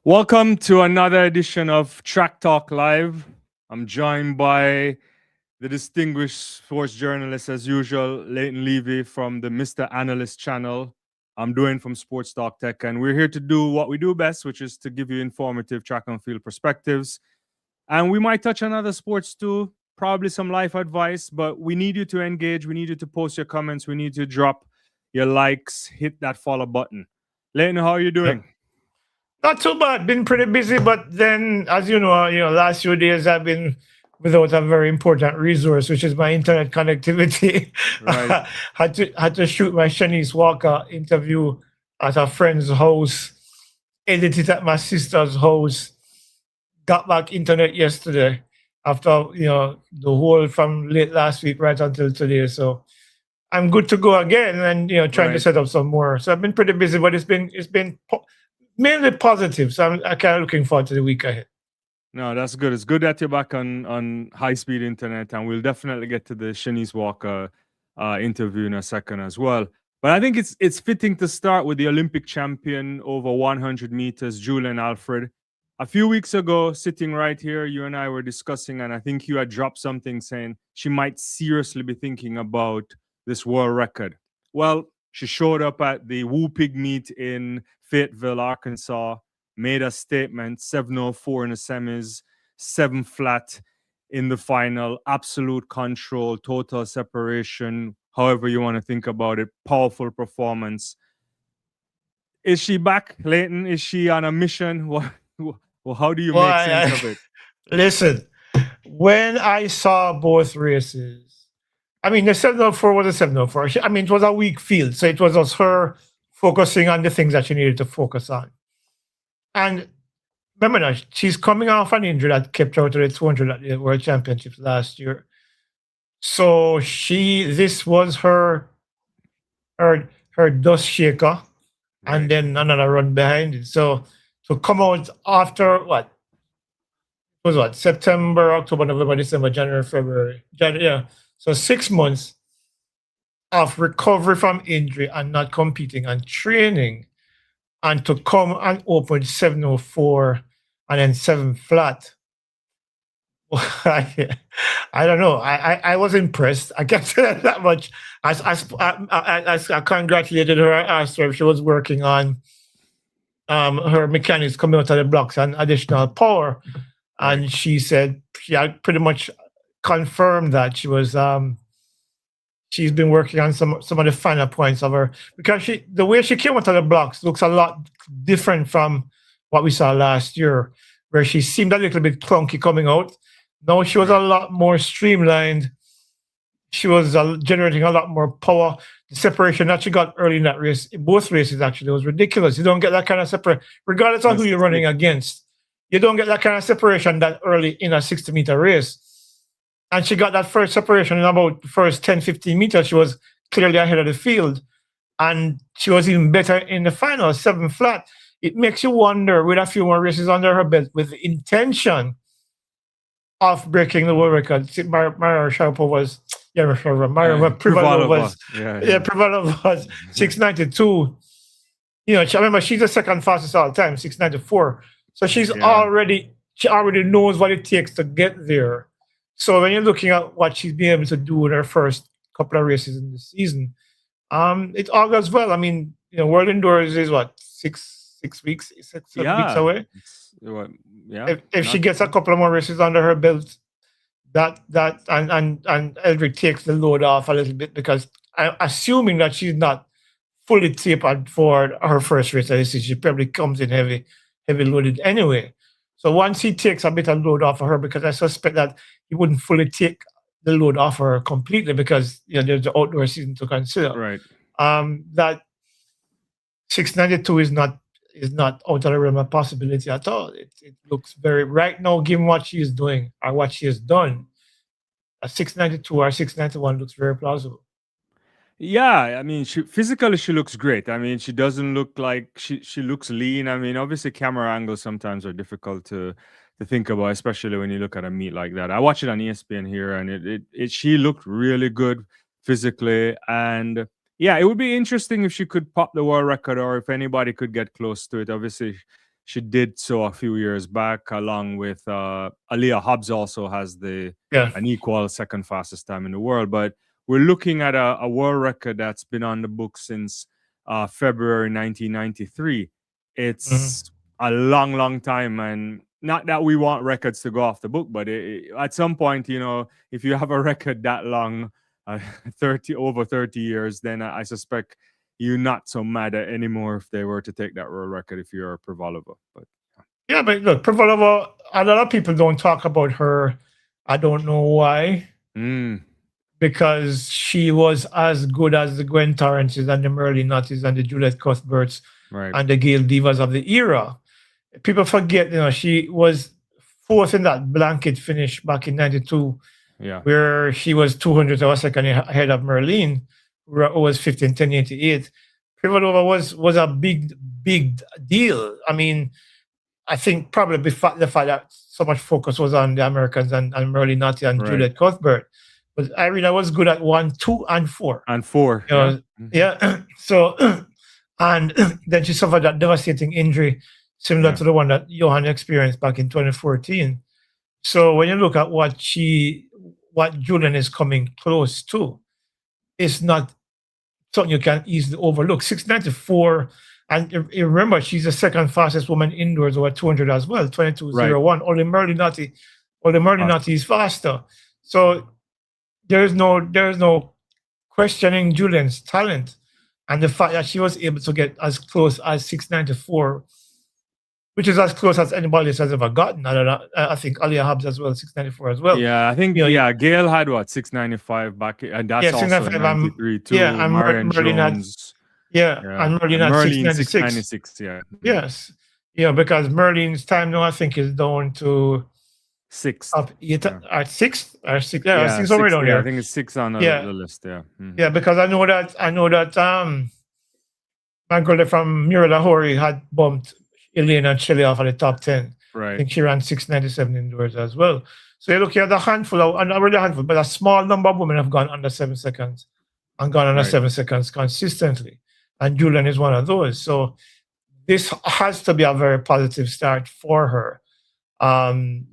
Welcome to another edition of Track Talk Live. I'm joined by the distinguished sports journalist, as usual, Leighton Levy from the Mr. Analyst channel. I'm Dwaine from Sports Talk Tech, and we're here to do what we do best, which is to give you informative track and field perspectives. And we might touch on other sports too, probably some life advice, but we need you to engage. We need you to post your comments. We need you to drop your likes, hit that follow button. Leighton, how are you doing? Not too bad. Been pretty busy, but then, as last few days I've been without a very important resource, which is my internet connectivity. Right. had to shoot my Shanice Walker interview at a friend's house, edit it at my sister's house. Got back internet yesterday after the whole from late last week right until today. So I'm good to go again, and trying to set up some more. So I've been pretty busy, but it's been mainly positive. So I'm kind of looking forward to the week ahead. No, that's good. It's good that you're back on high-speed internet, and we'll definitely get to the Shanice Walker interview in a second as well. But I think it's fitting to start with the Olympic champion over 100 meters, Julien Alfred. A few weeks ago, sitting right here, you and I were discussing, and I think you had dropped something saying she might seriously be thinking about this world record. Well, she showed up at the Woo Pig meet in Fayetteville, Arkansas, made a statement, 7:04 in the semis, 7 flat in the final, absolute control, total separation, however you want to think about it, powerful performance. Is she back, Leighton? Is she on a mission? Well, how do you make sense of it? Listen, when I saw both races, I mean, the 7:04 was a 7:04. I mean, it was a weak field, so it was just her focusing on the things that she needed to focus on. And remember now, she's coming off an injury that kept her out of the 200 at the World Championships last year. So this was her dust shaker, and then another run behind it. So to come out after September, October, November, December, January, February, so 6 months of recovery from injury and not competing and training, and to come and open 7:04 and then 7 flat. I don't know. I was impressed. I can't say that much. I congratulated her. I asked her if she was working on her mechanics coming out of the blocks and additional power, and she said she had pretty much confirmed that she was. She's been working on some of the final points of her, because the way she came out of the blocks looks a lot different from what we saw last year, where she seemed a little bit clunky coming out. No, she was a lot more streamlined. She was generating a lot more power. The separation that she got early in that race, in both races actually, was ridiculous. You don't get that kind of separation, regardless of who you're running against. You don't get that kind of separation that early in a 60-meter race. And she got that first separation in about the first 10, 15 meters. She was clearly ahead of the field. And she was even better in the final, 7 flat. It makes you wonder, with a few more races under her belt, with the intention of breaking the world record. Privalova was 692. I remember she's the second fastest all time, 694. So she already knows what it takes to get there. So when you're looking at what she's been able to do in her first couple of races in the season, it all goes well. I mean, World Indoors is what, 6 weeks, 6 weeks away. If she gets a couple of more races under her belt, and Eldrick takes the load off a little bit, because I'm assuming that she's not fully tapered for her first race of the season. She probably comes in heavy loaded anyway. So once he takes a bit of load off of her, because I suspect that he wouldn't fully take the load off her completely, because there's the outdoor season to consider. Right. That 692 is not out of the realm of possibility at all. It looks very, right now, given what she is doing or what she has done, a 692 or 691 looks very plausible. Yeah, I mean, physically she looks great. I mean, she doesn't look like she looks lean. I mean, obviously camera angles sometimes are difficult to think about, especially when you look at a meet like that. I watched it on ESPN here, and she looked really good physically. And yeah, it would be interesting if she could pop the world record, or if anybody could get close to it. Obviously, she did so a few years back, along with Aliyah Hobbs also has an equal second fastest time in the world. But we're looking at a world record that's been on the book since February 1993. It's a long, long time, and not that we want records to go off the book, but at some point, if you have a record that long, over 30 years, then I suspect you're not so mad at anymore if they were to take that world record if you're a Privalova. But but look, Privalova, a lot of people don't talk about her. I don't know why. Because she was as good as the Gwen Torrances and the Merlin Notties and the Juliet Cuthberts and the Gail Divas of the era. People forget, she was fourth in that blanket finish back in 92, where she was 200 of a second ahead of Merlin, who was 15, 1088. Privalova was a big deal. I mean, I think probably the fact that so much focus was on the Americans and Merlin Nottie and Juliet Cuthbert. But Irina was good at 1, 2, and 4. And 4. So, and then she suffered that devastating injury, similar to the one that Johan experienced back in 2014. So when you look at what Julien is coming close to, it's not something you can easily overlook. 694, and you remember she's the second fastest woman indoors over 200 as well, 22.01. Only Merlin Nottie is faster. So there's no questioning Julien's talent, and the fact that she was able to get as close as 694, which is as close as anybody else has ever gotten. I think Aliyah Hobbs as well, 694 as well. Yeah, I think Gail had 695 back, and that's also 93 too. Yeah, and Merlin Jones. And Merlin had 696. Yes. Because Merlin's time now I think is down to 6. At 6 or 6. Yeah, 6 already down here. I think it's 6 on the list. Yeah. Yeah, because I know that my girl from Mirella Hori had bumped Elaine and Shelley off at the top 10. Right. I think she ran 697 indoors as well. So you're looking at but a small number of women have gone under 7 seconds and gone under 7 seconds consistently. And Julien is one of those. So this has to be a very positive start for her. And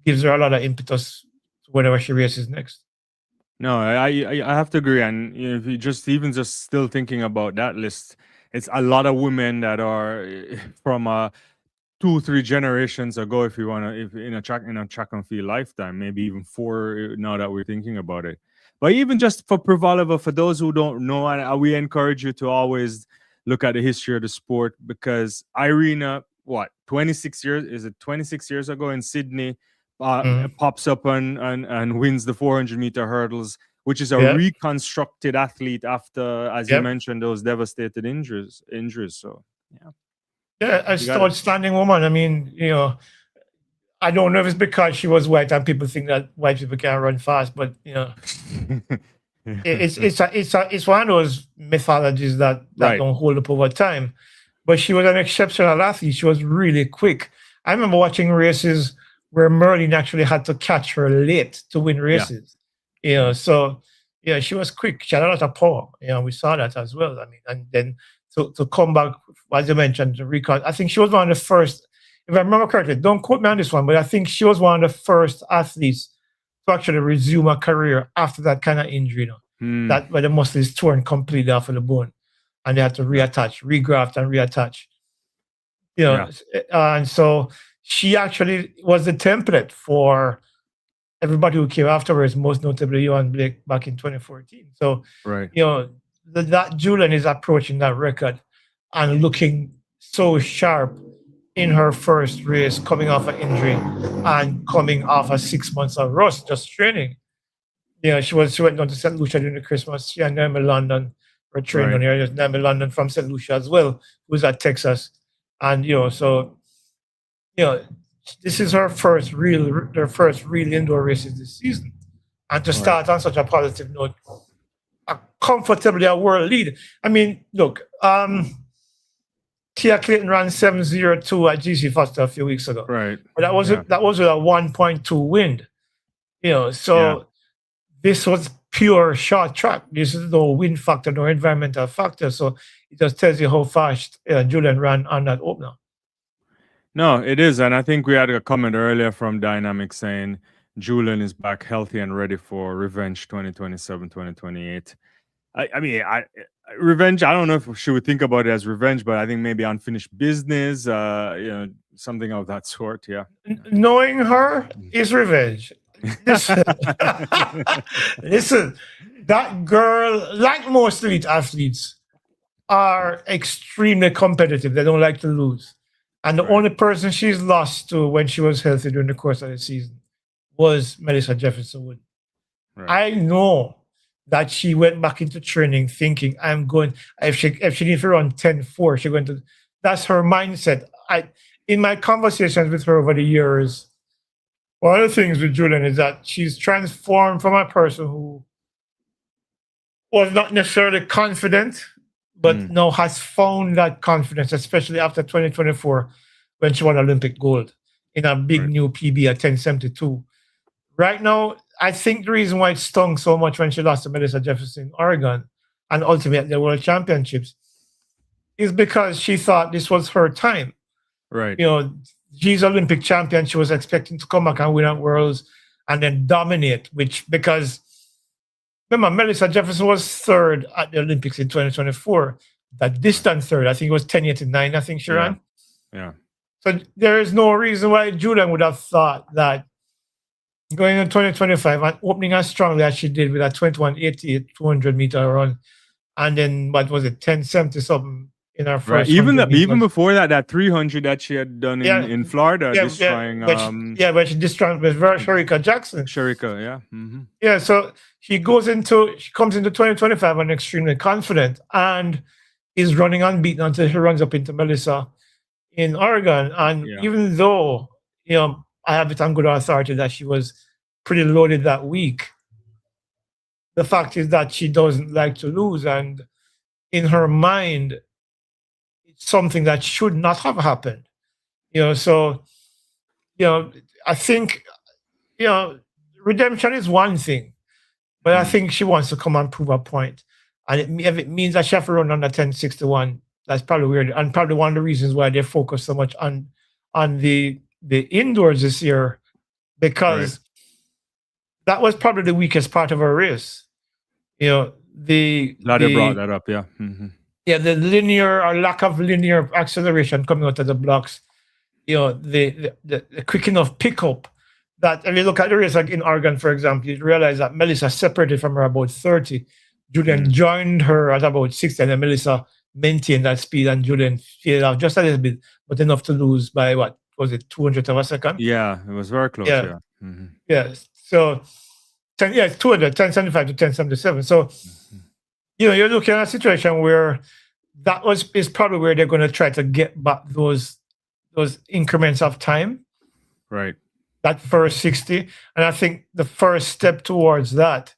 gives her a lot of impetus whenever she races next. No, I have to agree. And if you just still thinking about that list, it's a lot of women that are from 2-3 generations ago, if you want to, in a track and field lifetime, maybe even 4 now that we're thinking about it. But even just for Privalova, for those who don't know, and we encourage you to always look at the history of the sport, because Irina, 26 years ago in Sydney, pops up and wins the 400-meter hurdles, which is a reconstructed athlete after, as you mentioned, those devastated injuries. So, an outstanding woman. I mean, I don't know if it's because she was white and people think that white people can't run fast, but it's one of those mythologies that don't hold up over time. But she was an exceptional athlete. She was really quick. I remember watching races where Merlin actually had to catch her late to win races. So she was quick. She had a lot of power. We saw that as well. I mean, and then to come back, as you mentioned, to recall, I think she was one of the first, if I remember correctly, don't quote me on this one, but I think she was one of the first athletes to actually resume a career after that kind of injury, that where the muscle is torn completely off of the bone. And they had to reattach, regraft, and reattach. And so she actually was the template for everybody who came afterwards, most notably Johan Blake back in 2014. So, that Julien is approaching that record and looking so sharp in her first race, coming off an injury and coming off 6 months of rust, just training. She went down to St. Lucia during the Christmas. She and Naomi London were trained on here. There's Naomi London from St. Lucia as well, who's at Texas. And, this is her first real indoor races this season. And to start on such a positive note, comfortably a world lead. I mean, look, Tia Clayton ran 7:02 at GC Foster a few weeks ago. Right. But that was with a 1.2 wind. So this was pure short track. This is no wind factor, no environmental factor. So it just tells you how fast Julien ran on that opener. No, it is. And I think we had a comment earlier from Dynamic saying Julien is back healthy and ready for revenge 2027, 2028. I mean, revenge, I don't know if she would think about it as revenge, but I think maybe unfinished business, something of that sort. Yeah. Knowing her is revenge. Listen, listen, that girl, like most elite athletes, are extremely competitive. They don't like to lose. And the only person she's lost to when she was healthy during the course of the season was Melissa Jefferson Wood. Right. I know that she went back into training thinking, I'm going, if she needs to run 10-4, she's going to, that's her mindset. In my conversations with her over the years, one of the things with Julien is that she's transformed from a person who was not necessarily confident, but now has found that confidence, especially after 2024, when she won Olympic gold in a big new PB at 10.72. Right now, I think the reason why it stung so much when she lost to Melissa Jefferson in Oregon and ultimately the World Championships is because she thought this was her time. Right. You know, she's Olympic champion. She was expecting to come back and win at Worlds and then dominate, because remember, Melissa Jefferson was third at the Olympics in 2024. That distant third, I think it was 10.89, I think she ran. Yeah. So there is no reason why Julien would have thought that going in 2025 and opening as strongly as she did with a 21.88 200-meter run, and then what was it, 10.70 something in her first. Right. Even before that 300 that she had done in Florida, destroying. But she destroyed with Shericka Jackson. Shericka, yeah. Mm-hmm. Yeah. So she comes into 2025 and extremely confident and is running unbeaten until she runs up into Melissa in Oregon. And even though I have it on good authority that she was pretty loaded that week, the fact is that she doesn't like to lose, and in her mind, it's something that should not have happened. So I think redemption is one thing, but I think she wants to come and prove a point, and if it means that she has to run under 10.61, that's probably weird, and probably one of the reasons why they focus so much on the indoors this year, because that was probably the weakest part of her race. Glad they brought that up, yeah. Mm-hmm. Yeah, the linear or lack of linear acceleration coming out of the blocks, the quick enough pickup that if you look at the race like in Oregon, for example, you realize that Melissa separated from her about 30. Julien joined her at about 60, and then Melissa maintained that speed, and Julien faded off just a little bit, but enough to lose by what was it, 200th of a second? Yeah, it was very close. Yeah. Mm-hmm. Yeah. So, it's 200, 10.75 to 10.77. So, you're looking at a situation where is probably where they're going to try to get back those increments of time. Right. That first 60. And I think the first step towards that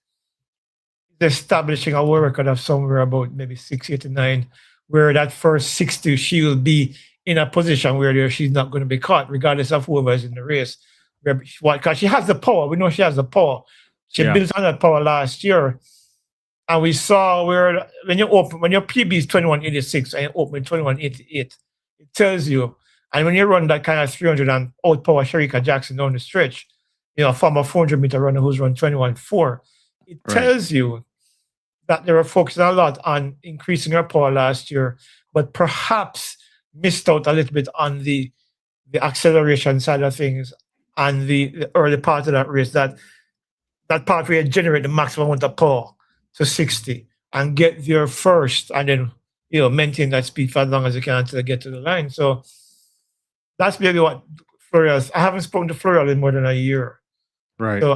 is establishing a world record of somewhere about maybe 6.89, where that first 60, she will be in a position where she's not going to be caught, regardless of whoever is in the race. Because she has the power. We know she has the power. She built on that power last year. And we saw where when your PB is 21.86 and you open with 21.88, it tells you. And when you run that kind of 300 and outpower Shericka Jackson down the stretch, a former 400-meter runner who's run 21.4, it tells you that they were focusing a lot on increasing her power last year, but perhaps missed out a little bit on the acceleration side of things and the early part of that race, that part where you generate the maximum amount of power to 60 and get there first, and then maintain that speed for as long as you can until you get to the line. So that's maybe what Florial. I haven't spoken to Florial in more than a year. Right. So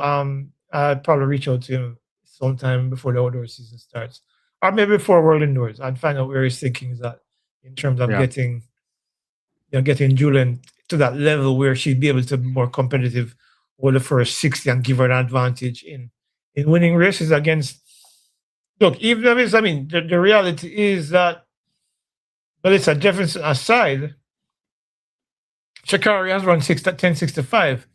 I'd probably reach out to him sometime before the outdoor season starts, or maybe before World Indoors, and find out where his thinking is at in terms of getting Julien to that level where she'd be able to be more competitive over the first 60 and give her an advantage in winning races against. Look, even if the reality is that Melissa Jefferson aside, Sha'Carri has run 10.65.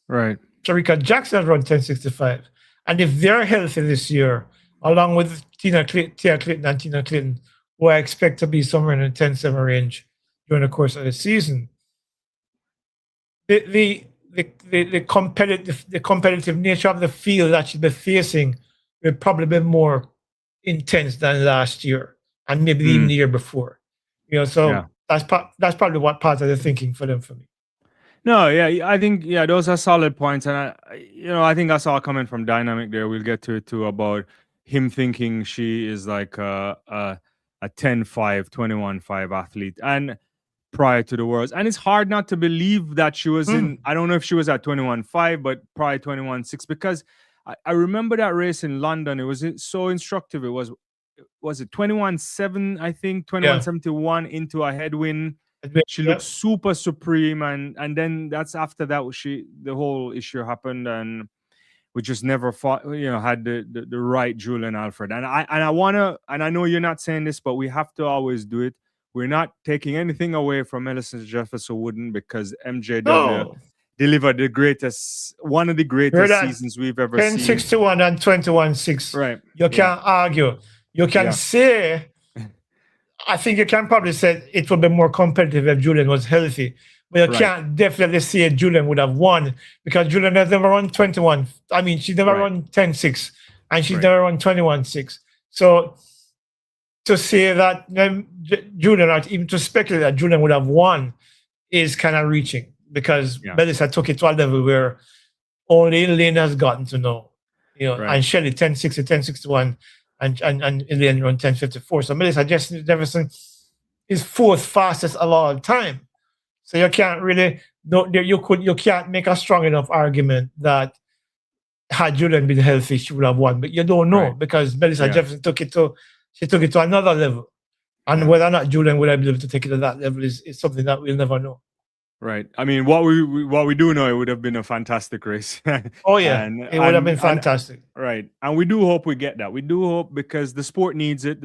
Right. Shericka Jackson has run 10.65. And if they're healthy this year, along with Tia Clinton and Tina Clinton, who I expect to be somewhere in the 10-7 range during the course of the season, the competitive nature of the field that she'll be facing will probably be more intense than last year and maybe even the year before. So that's probably what part of the thinking for them for me. No, yeah, I think those are solid points, and I think I saw a comment from Dynamic there. We'll get to it too about him thinking she is like a 10-5, 21-5 athlete, and prior to the Worlds, and it's hard not to believe that she was in. I don't know if she was at 21-5, but probably 21-6, because I remember that race in London. It was so instructive. It was it 21-7? I think 21-71 into a headwind. She looked super supreme, and then that's after that the whole issue happened, and we just never fought, had the right Julien Alfred. And I know you're not saying this, but we have to always do it. We're not taking anything away from Melissa Jefferson Wooden, because MJW delivered one of the greatest seasons we've ever seen. 10-6-1 and 21-6. Right. You can't argue. You can say, I think you can probably say it would be more competitive if Julien was healthy. But you can't definitely say Julien would have won, because Julien has never run 21. I mean, she's never run 10-6, and she's never run 21-6. So to say that Julien, or even to speculate that Julien would have won, is kind of reaching, because Melissa took it to a level where only Elaine has gotten to know. And Shelley 10-60, 10-61. And Elaine run 10-54. So Melissa Jefferson is fourth fastest of all time. So you can't really you can't make a strong enough argument that had Julien been healthy, she would have won. But you don't know, because Melissa Jefferson took it to another level. And whether or not Julien would have been able to take it to that level is something that we'll never know. Right. I mean, what we do know, it would have been a fantastic race. Oh yeah, it would have been fantastic. Right, and we do hope we get that. We do hope, because the sport needs it.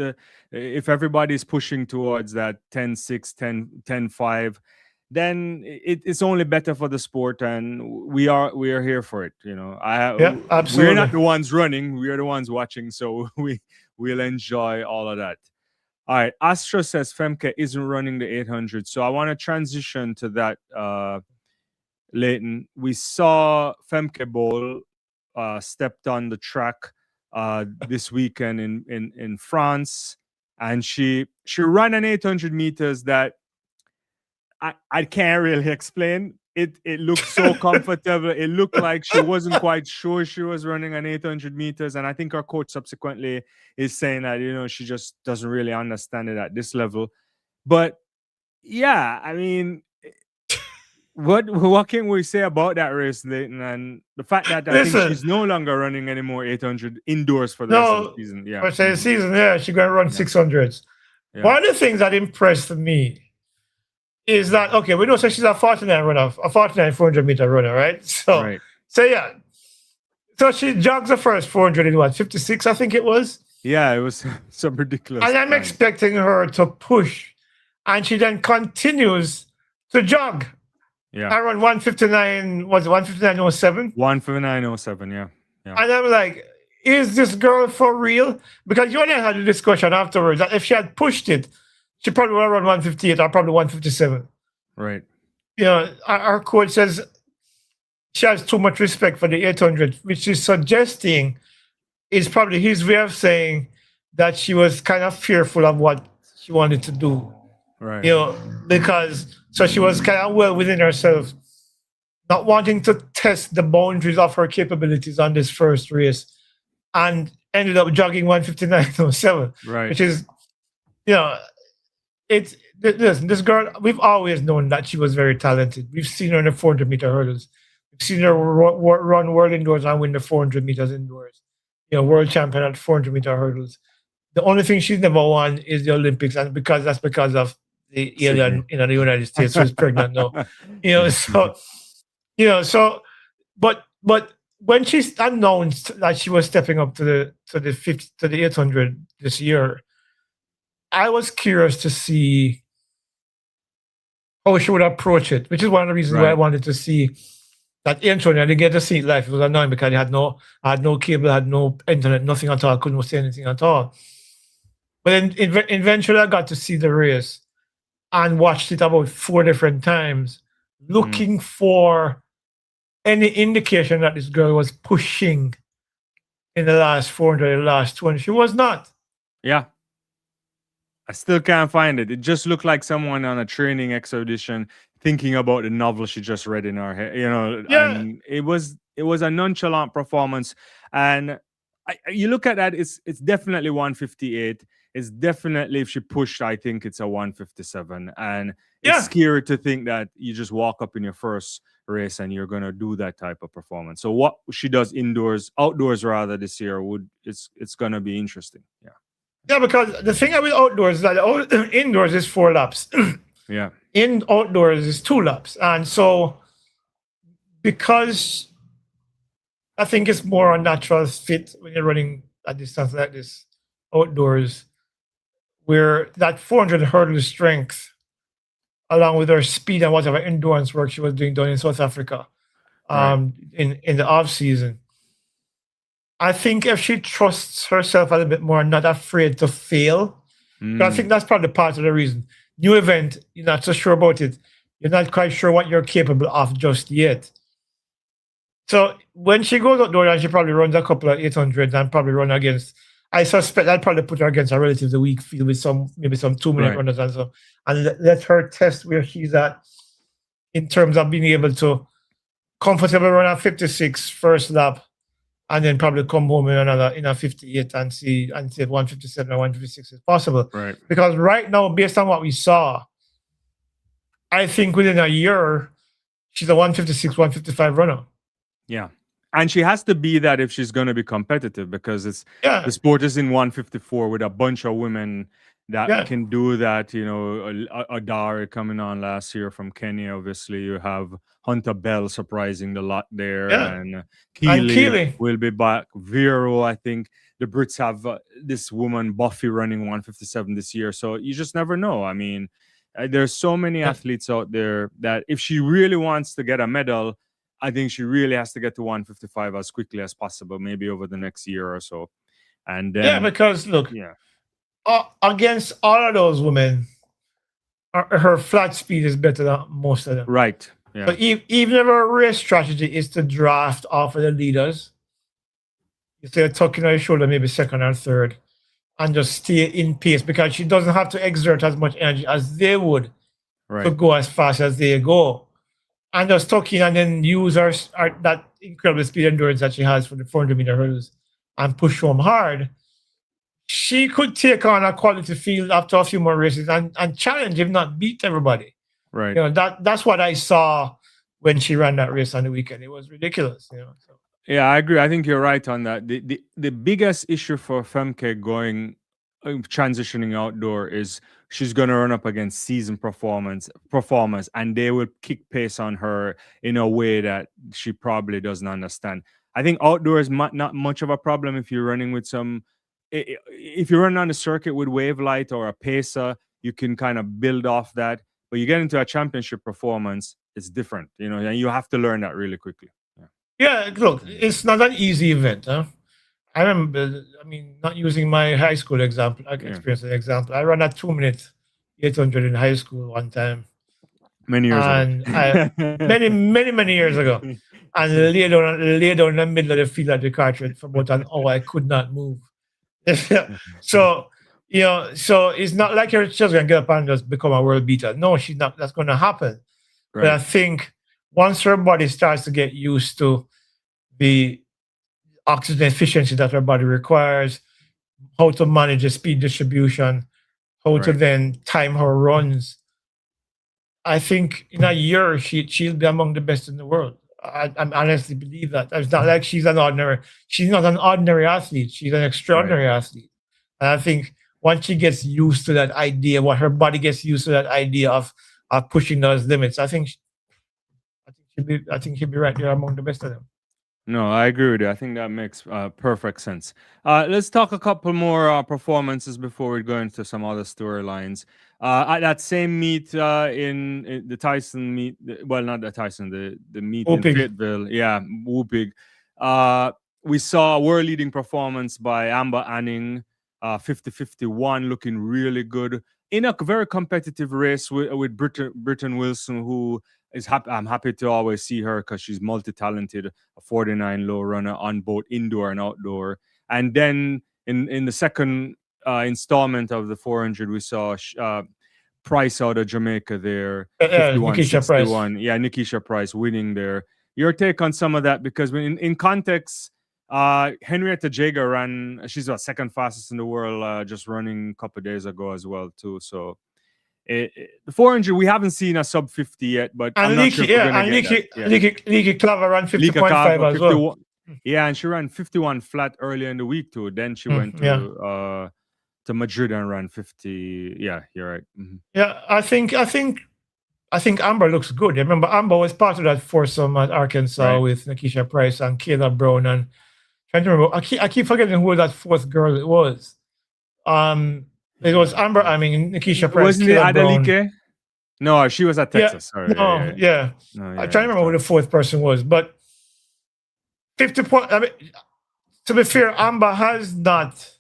If everybody's pushing towards that 10-6, 10-5, then it's only better for the sport, and we are here for it. Absolutely. We're not the ones running; we are the ones watching. So we'll enjoy all of that. All right, Astra says Femke isn't running the 800. So I want to transition to that, Leighton. We saw Femke Bol stepped on the track this weekend in France, and she ran an 800 meters that I can't really explain. It looked so comfortable. It looked like she wasn't quite sure she was running an 800 meters. And I think our coach subsequently is saying that, she just doesn't really understand it at this level. But yeah, I mean, what can we say about that race, Leighton? And the fact that I think she's no longer running any more 800 indoors for the rest of the season. Yeah. For the season, she's going to run 600s. Yeah. One of the things that impressed me is that, okay, we know she's a 49 runner, a 49 400-meter runner, right? So she jogs the first 400 in 56, I think it was. Yeah, it was some ridiculous. And I'm expecting her to push, and she then continues to jog. Yeah. I run 159, was it 159.07? 159.07, yeah. And I'm like, is this girl for real? Because you and I had a discussion afterwards that if she had pushed it, she probably would have run 158 or probably 157. Right. Our coach says she has too much respect for the 800, which she's suggesting is probably his way of saying that she was kind of fearful of what she wanted to do. Right. Because she was kind of well within herself, not wanting to test the boundaries of her capabilities on this first race, and ended up jogging 159.07. Right. Which is, this girl, we've always known that she was very talented. We've seen her in the 400-meter hurdles. We've seen her run world indoors and win the 400 meters indoors. World champion at 400-meter hurdles. The only thing she's never won is the Olympics, and that's because of the alien in the United States who's pregnant now. But when she announced that she was stepping up to the 800 this year, I was curious to see how she would approach it, which is one of the reasons why I wanted to see That intro, I didn't get to see it live. It was annoying because I had no cable, I had no internet, nothing at all. I couldn't see anything at all. But then eventually I got to see the race and watched it about 4 different times, looking for any indication that this girl was pushing in the last 400, the last 20. She was not. Yeah. I still can't find it. It just looked like someone on a training expedition thinking about the novel she just read in her head, and it was a nonchalant performance. And you look at that, it's definitely 158. It's definitely, if she pushed, I think it's a 157. And it's scary to think that you just walk up in your first race and you're gonna do that type of performance. So what she does outdoors rather this year it's gonna be interesting. Yeah. Yeah, because the thing about outdoors is that indoors is 4 laps. Yeah. Outdoors is 2 laps. And so because I think it's more a natural fit when you're running a distance like this outdoors, where that 400 hurdle strength, along with her speed and whatever endurance work she was doing down in South Africa in the off season. I think if she trusts herself a little bit more, not afraid to fail, I think that's probably part of the reason. New event, you're not so sure about it. You're not quite sure what you're capable of just yet. So when she goes out there and she probably runs a couple of 800s and probably run against, I suspect I'd probably put her against a relatively weak field with maybe some 2-minute runners and so, and let her test where she's at in terms of being able to comfortably run a 56 first lap, and then probably come home in a 58 and see if 157 or 156 is possible. Right. Because right now, based on what we saw, I think within a year, she's a 156, 155 runner. Yeah. And she has to be that if she's going to be competitive, because the sport is in 154 with a bunch of women that can do that. Adari coming on last year from Kenya. Obviously, you have Hunter Bell surprising the lot there, and Keely will be back. Vero, I think the Brits have this woman Buffy running 157 this year. So you just never know. I mean, there's so many athletes out there that if she really wants to get a medal, I think she really has to get to 155 as quickly as possible, maybe over the next year or so. And then, because look, against all of those women, her flat speed is better than most of them. Right. Yeah. So even if her race strategy is to draft off of the leaders, instead of tucking her shoulder, maybe second or third, and just stay in pace, because she doesn't have to exert as much energy as they would to go as fast as they go. And just tuck in and then use her that incredible speed endurance that she has for the 400-meter hurdles and push home hard. She could take on a quality field after a few more races and challenge, if not beat everybody. Right. That's what I saw when she ran that race on the weekend. It was ridiculous. So. Yeah, I agree. I think you're right on that. The biggest issue for Femke transitioning outdoor is she's going to run up against season performers, and they will kick pace on her in a way that she probably doesn't understand. I think outdoor is not much of a problem if you're running with if you're running on the circuit with Wave Light or a pacer, you can kind of build off that. But you get into a championship performance, it's different, and you have to learn that really quickly. Yeah, look, it's not an easy event. Huh? I remember, not using my high school example, experience as an example. I ran a 2-minute 800 in high school one time. Many years ago. Many years ago. And lay down in the middle of the field at the cartridge for about an hour. I could not move. So it's not like you're just going to get up and just become a world beater. No, she's not. That's going to happen. Right. But I think once her body starts to get used to the oxygen efficiency that her body requires, how to manage the speed distribution, how to then time her runs, I think in a year she'll be among the best in the world. I honestly believe that. It's not like she's not an ordinary athlete. She's an extraordinary athlete. And I think once she gets used to that idea, what her body gets used to that idea of pushing those limits, I think she'll be right there among the best of them. No, I agree with you. I think that makes perfect sense. Let's talk a couple more performances before we go into some other storylines. At that same meet in the Tyson meet, well, not the Tyson, the meet in Whooping. Fayetteville, yeah, Whoopig. We saw a world leading performance by Amber Anning, 50-51, looking really good in a very competitive race with Britton Wilson, who is happy. I'm happy to always see her because she's multi-talented, a 49 low runner on both indoor and outdoor. And then in the second installment of the 400, we saw Price out of Jamaica there, 51-61. Yeah, Nikisha Price winning there. Your take on some of that? Because in context, Henrietta Jager ran, she's the second fastest in the world, just running a couple of days ago as well too. So the 400, we haven't seen a sub 50 yet, but and I'm not sure if we're gonna get that. Leaky Claver ran 50.5 as well. Yeah, and she ran 51 flat earlier in the week too. Then she went to Madrid and ran 50. Yeah, you're right. Mm-hmm. Yeah, I think Amber looks good. Remember, Amber was part of that foursome at Arkansas with Nikisha Price and Kayla Brown. And trying to remember, I keep forgetting who that fourth girl it was. It was Amber. I mean, Nikisha Price. Wasn't it Adelike? No, she was at Texas. Yeah, sorry. I'm trying to remember who the fourth person was, but 50 points. I mean, to be fair, Amber has not.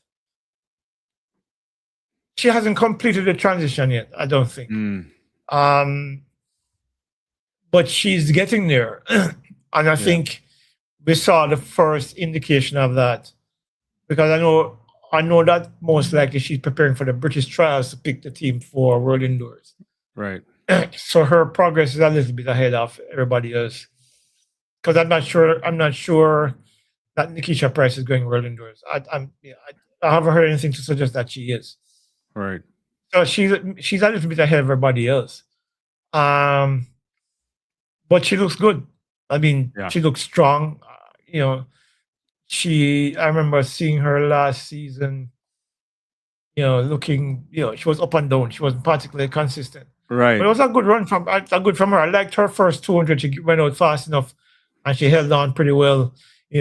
She hasn't completed the transition yet, I don't think. But she's getting there. And I think we saw the first indication of that. Because I know that most likely she's preparing for the British trials to pick the team for World Indoors. Right. So her progress is a little bit ahead of everybody else. Because I'm not sure that Nikisha Price is going World Indoors. I haven't heard anything to suggest that she is. Right. So she's a little bit ahead of everybody else. But she looks good. I mean, she looks strong. I remember seeing her last season, looking, she was up and down. She wasn't particularly consistent. Right. But it was a good run from her. I liked her first 200. She went out fast enough and she held on pretty well.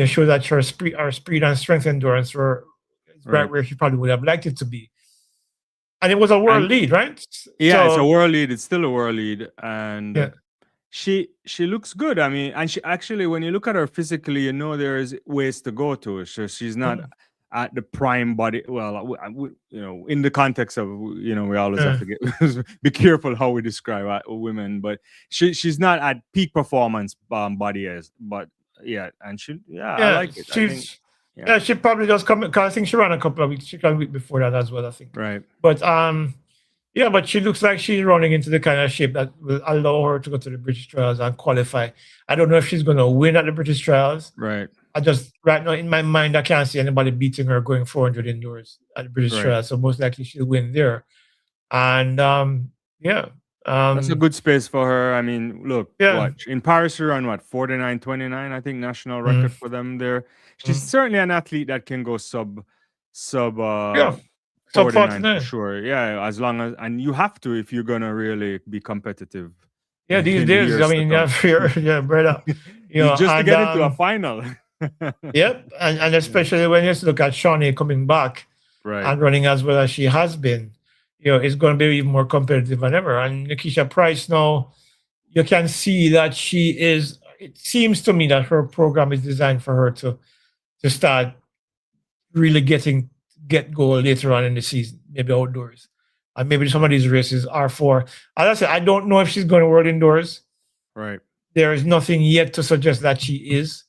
Showed that her speed and strength endurance were right where she probably would have liked it to be. And it was a world lead, right? Yeah, it's a world lead. It's still a world lead. And she looks good. I mean, and she actually, when you look at her physically, there's ways to go to her. So she's not at the prime body. Well, in the context of, we always have to be careful how we describe women. But she's not at peak performance body as, but and I like it. She probably does come because I think she ran a couple of weeks. She ran a week before that as well, I think. Right. But but she looks like she's running into the kind of shape that will allow her to go to the British trials and qualify. I don't know if she's going to win at the British trials. Right. I just right now in my mind I can't see anybody beating her going 400 indoors at the British trials. So most likely she'll win there. And that's a good space for her. I mean, look, in Paris she ran 49.29, I think, national record for them there. She's certainly an athlete that can go sub 49 for sure. Yeah, as long as, and you have to if you're gonna really be competitive. Yeah, these days, I mean, brother. Just to get into a final. Yep, and especially when you look at Shawnee coming back and running as well as she has been. It's going to be even more competitive than ever. And Nikisha Price now, you can see that it seems to me that her program is designed for her to start really get goal later on in the season, maybe outdoors. And maybe some of these races are for, as I said, I don't know if she's going to World Indoors. Right. There is nothing yet to suggest that she is.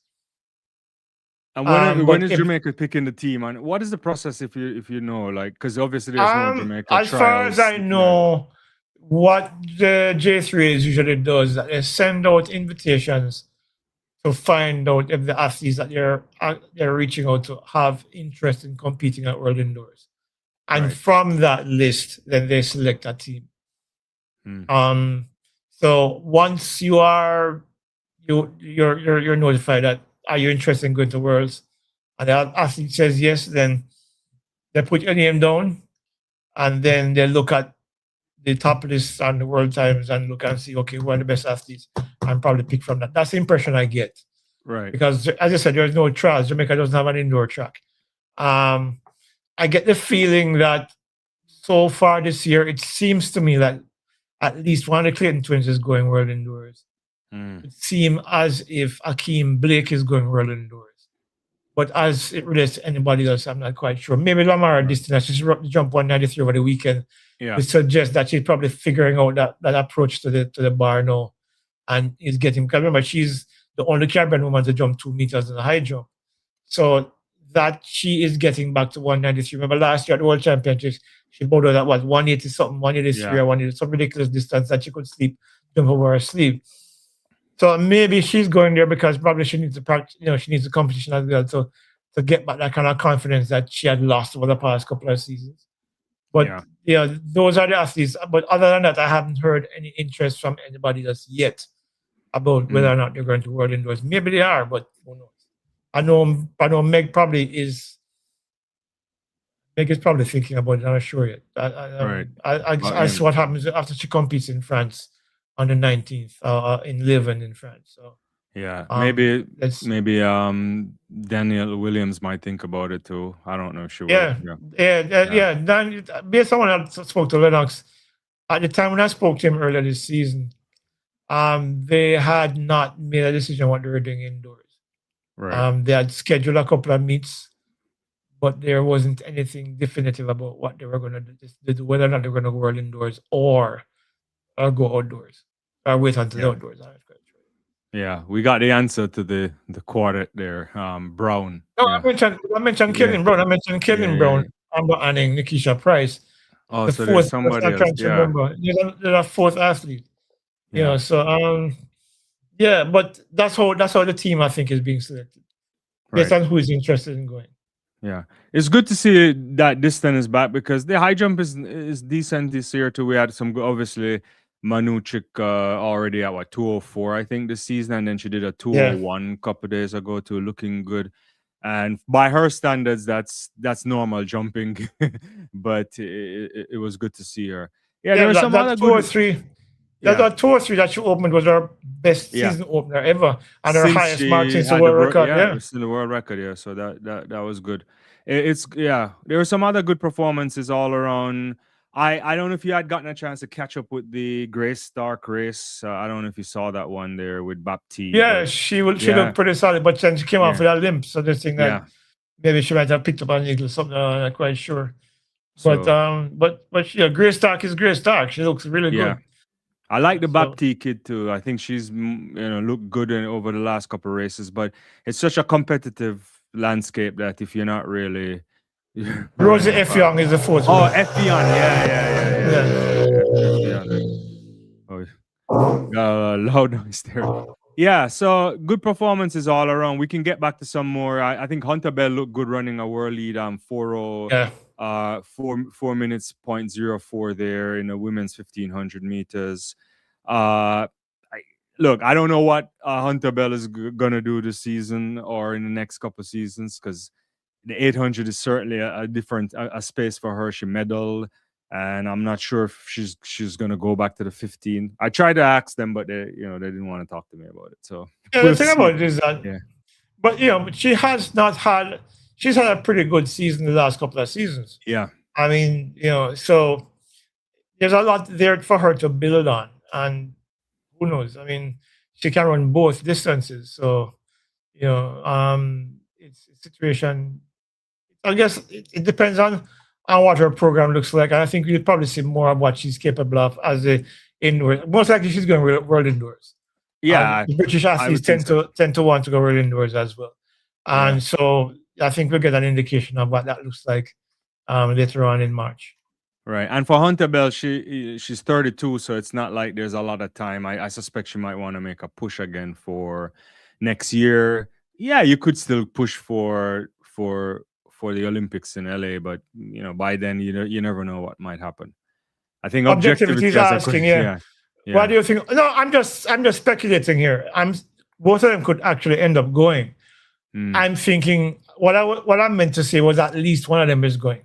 And when is Jamaica picking the team? And what is the process if you know, like, because obviously there's no Jamaica as trials. Far as I know, what the J3 usually does, they send out invitations to find out if the athletes that they're reaching out to have interest in competing at World Indoors, and from that list, then they select a team. So once you're notified that, are you interested in going to Worlds? And the athlete says yes, then they put your name down and then they look at the top list on the World Times and look and see, okay, who are the best athletes, and probably pick from that. That's the impression I get. Right. Because as I said, there's no trials. Jamaica doesn't have an indoor track. I get the feeling that so far this year, it seems to me that at least one of the Clayton twins is going world indoors. It seems as if Akeem Blake is going world indoors. But as it relates to anybody else, I'm not quite sure. Maybe Lamar Distance, she's jump 193 over the weekend. Yeah. It suggests that she's probably figuring out that approach to the bar now, and is getting. Because remember, she's the only Caribbean woman to jump 2 meters in the high jump. So that she is getting back to 193. Remember last year at the World Championships, she bowled out at what 180 something, 183 or 180, some ridiculous distance that she could jump over her sleeve. So maybe she's going there because probably she needs to practice, she needs the competition as well to get back that kind of confidence that she had lost over the past couple of seasons. But those are the athletes. But other than that, I haven't heard any interest from anybody else yet about whether or not they're going to world indoors. Maybe they are, but who knows? I know Meg is probably thinking about it. I'm not sure yet. I see what happens after she competes in France on the 19th in Levy in France. So maybe Danielle Williams might think about it too. I don't know. She will. Dan, based on when I spoke to Lennox at the time when I spoke to him earlier this season, they had not made a decision what they were doing indoors. Right. They had scheduled a couple of meets, but there wasn't anything definitive about what they were going to do, whether or not they were going to go world indoors or go outdoors. Or wait until the outdoors. Yeah, we got the answer to the quartet there. Brown. No, I mentioned Kevin Brown. I mentioned Kevin Brown, Amber Anning, Nikisha Price. Oh, the so fourth there's somebody else. I'm trying to remember. There's a fourth athlete. So but that's how the team I think is being selected. Based on who is interested in going. Yeah, it's good to see that distance is back because the high jump is decent this year too. We had some obviously Manuchik already at 204 I think this season, and then she did a 201 a couple of days ago too, looking good. And by her standards, that's normal jumping, but it was good to see her. There were some other 203. That 203 that she opened was her best season opener ever, and her highest mark since the world record. It's in the world record. So that was good. There were some other good performances all around. I don't know if you had gotten a chance to catch up with the Grace Stark race. I don't know if you saw that one there with Baptiste. Yeah, she looked pretty solid, but then she came off with a limp. So this thing that maybe she might have picked up an eagle or something. I'm not quite sure. But Grace Stark is Grace Stark. She looks really good. I like the Baptiste kid too. I think she's looked good over the last couple of races, but it's such a competitive landscape that if you're not really Rosie Effiong is the fourth. Oh, Effiong, loud noise there. Yeah, so good performances all around. We can get back to some more. I think Hunter Bell looked good running a world lead 4 minutes 0.04 there in the women's 1500 meters. Look, I don't know what Hunter Bell is gonna do this season or in the next couple of seasons, because the 800 is certainly a different space for her. She medaled, and I'm not sure if she's gonna go back to the 15. I tried to ask them, but they didn't want to talk to me about it. So the thing about it is that, but she's had a pretty good season the last couple of seasons. Yeah, I mean, so there's a lot there for her to build on, and who knows? I mean, she can run both distances, so it's a situation. I guess it depends on what her program looks like, and I think you'll probably see more of what she's capable of as a indoors. Most likely, she's going world indoors. Yeah, British athletes tend to want to go world indoors as well, and so I think we'll get an indication of what that looks like later on in March. Right, and for Hunter Bell, she's 32, so it's not like there's a lot of time. I suspect she might want to make a push again for next year. Yeah, you could still push for the Olympics in LA, but by then you never know what might happen. I think objectivity is asking, What do you think? No, I'm just speculating here. Both of them could actually end up going. I'm thinking what I meant to say was at least one of them is going.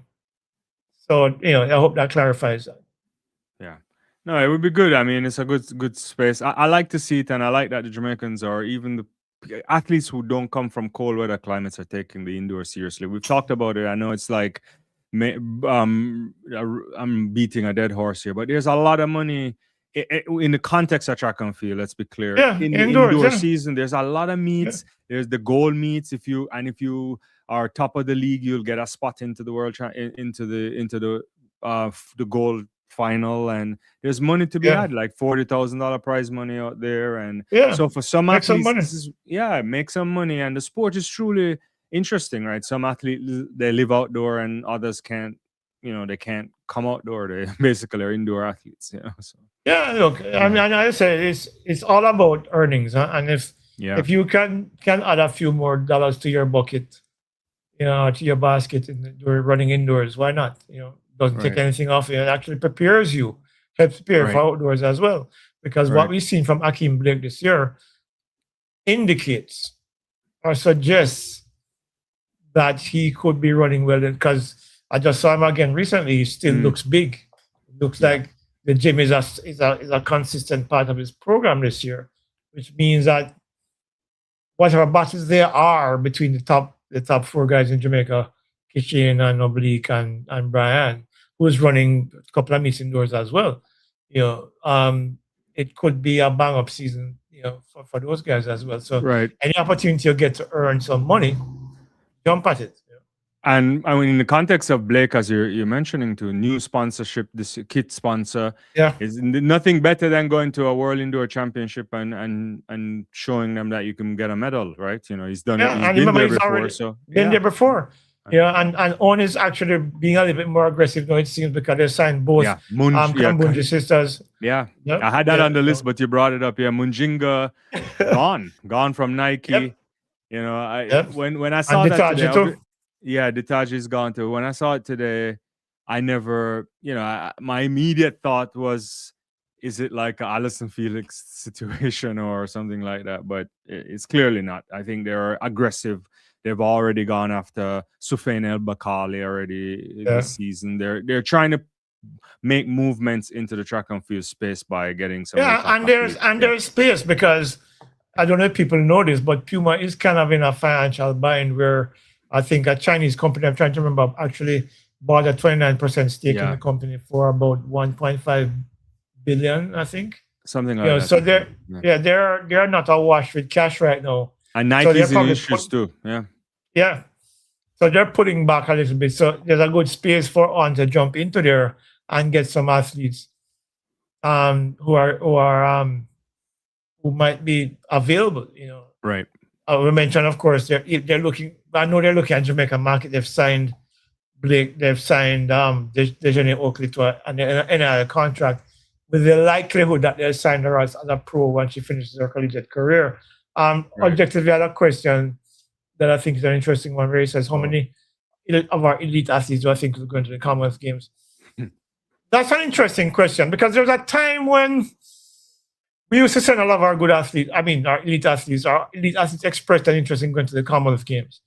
So I hope that clarifies that. Yeah, no, it would be good. I mean, it's a good space. I like to see it, and I like that the Jamaicans or even the athletes who don't come from cold weather climates are taking the indoor seriously. We've talked about it. I know it's like I'm beating a dead horse here, but there's a lot of money in the context of track and field. Let's be clear. Yeah, In the indoors, indoor yeah. season, there's a lot of meets. There's the gold meets. If you are top of the league, you'll get a spot into the into the gold final, and there's money to be had, like $40,000 prize money out there. And so for some athletes, make some money, and the sport is truly interesting, right? Some athletes, they live outdoor and others can't, they can't come outdoor. They basically are indoor athletes, so look, I mean, I say it's all about earnings, huh? And if you can add a few more dollars to your bucket, to your basket, and you're running indoors, why not? Doesn't take anything off. It actually prepares you, helps prepare for outdoors as well. Because what we've seen from Hakeem Blake this year indicates or suggests that he could be running well. Because I just saw him again recently. He still looks big. Looks like the gym is a consistent part of his program this year, which means that whatever battles there are between the top 4 guys in Jamaica, Kitchen and Oblique and Brian, who's running a couple of meets indoors as well. It could be a bang up season, for those guys as well. So any opportunity you get to earn some money, jump at it. And I mean, in the context of Blake, as you're mentioning, to new sponsorship, this kit sponsor, is nothing better than going to a World Indoor Championship and showing them that you can get a medal, right? He's done it. He's been there before. Been there before. And On is actually being a little bit more aggressive now, it seems, because they signed both Kambunji sisters. I had that on the list, but you brought it up. Munjinga, gone from Nike. When I saw that today, Ditaji's gone too. When I saw it today, I never, my immediate thought was, is it like an Alison Felix situation or something like that? But it's clearly not. I think they're aggressive. They've already gone after Soufiane El Bakali already this season. They're trying to make movements into the track and field space by getting some. There's space, because I don't know if people know this, but Puma is kind of in a financial bind where I think a Chinese company, I'm trying to remember, actually bought a 29% stake in the company for about 1.5 billion, I think. Something like that. So they're not awash with cash right now. And Nike's in issues too. Yeah. So they're putting back a little bit. So there's a good space for On to jump into there and get some athletes who might be available, Right. We mentioned, of course, they're looking. I know they're looking at Jamaican market. They've signed Blake. They've signed Dejeuner Oakley to another contract, with the likelihood that they'll sign her as a pro when she finishes her collegiate career. Objectively, I had a question that I think is an interesting one, where he says, how many of our elite athletes do I think will go into the Commonwealth Games? That's an interesting question, because there was a time when we used to send a lot of our good athletes, our elite athletes expressed an interest in going to the Commonwealth Games.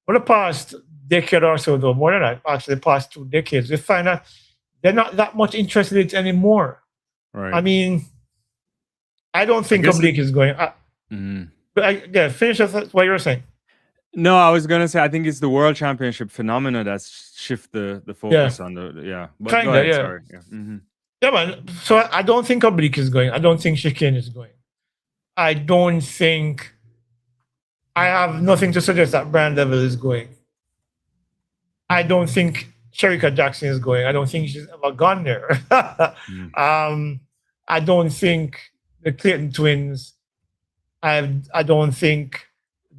For the past decade or so, though, more than that, actually the past 2 decades, we find that they're not that much interested in it anymore. Right. I mean, I don't think Oblique is going. Finish what you were saying. No, I was gonna say I think it's the World Championship phenomena that's shift the focus on the But go ahead, sorry. Yeah, man. So I don't think Oblique is going. I don't think Chicane is going. I don't think. I have nothing to suggest that Brand Level is going. I don't think Sherika Jackson is going. I don't think she's ever gone there. I don't think the Clayton twins. I don't think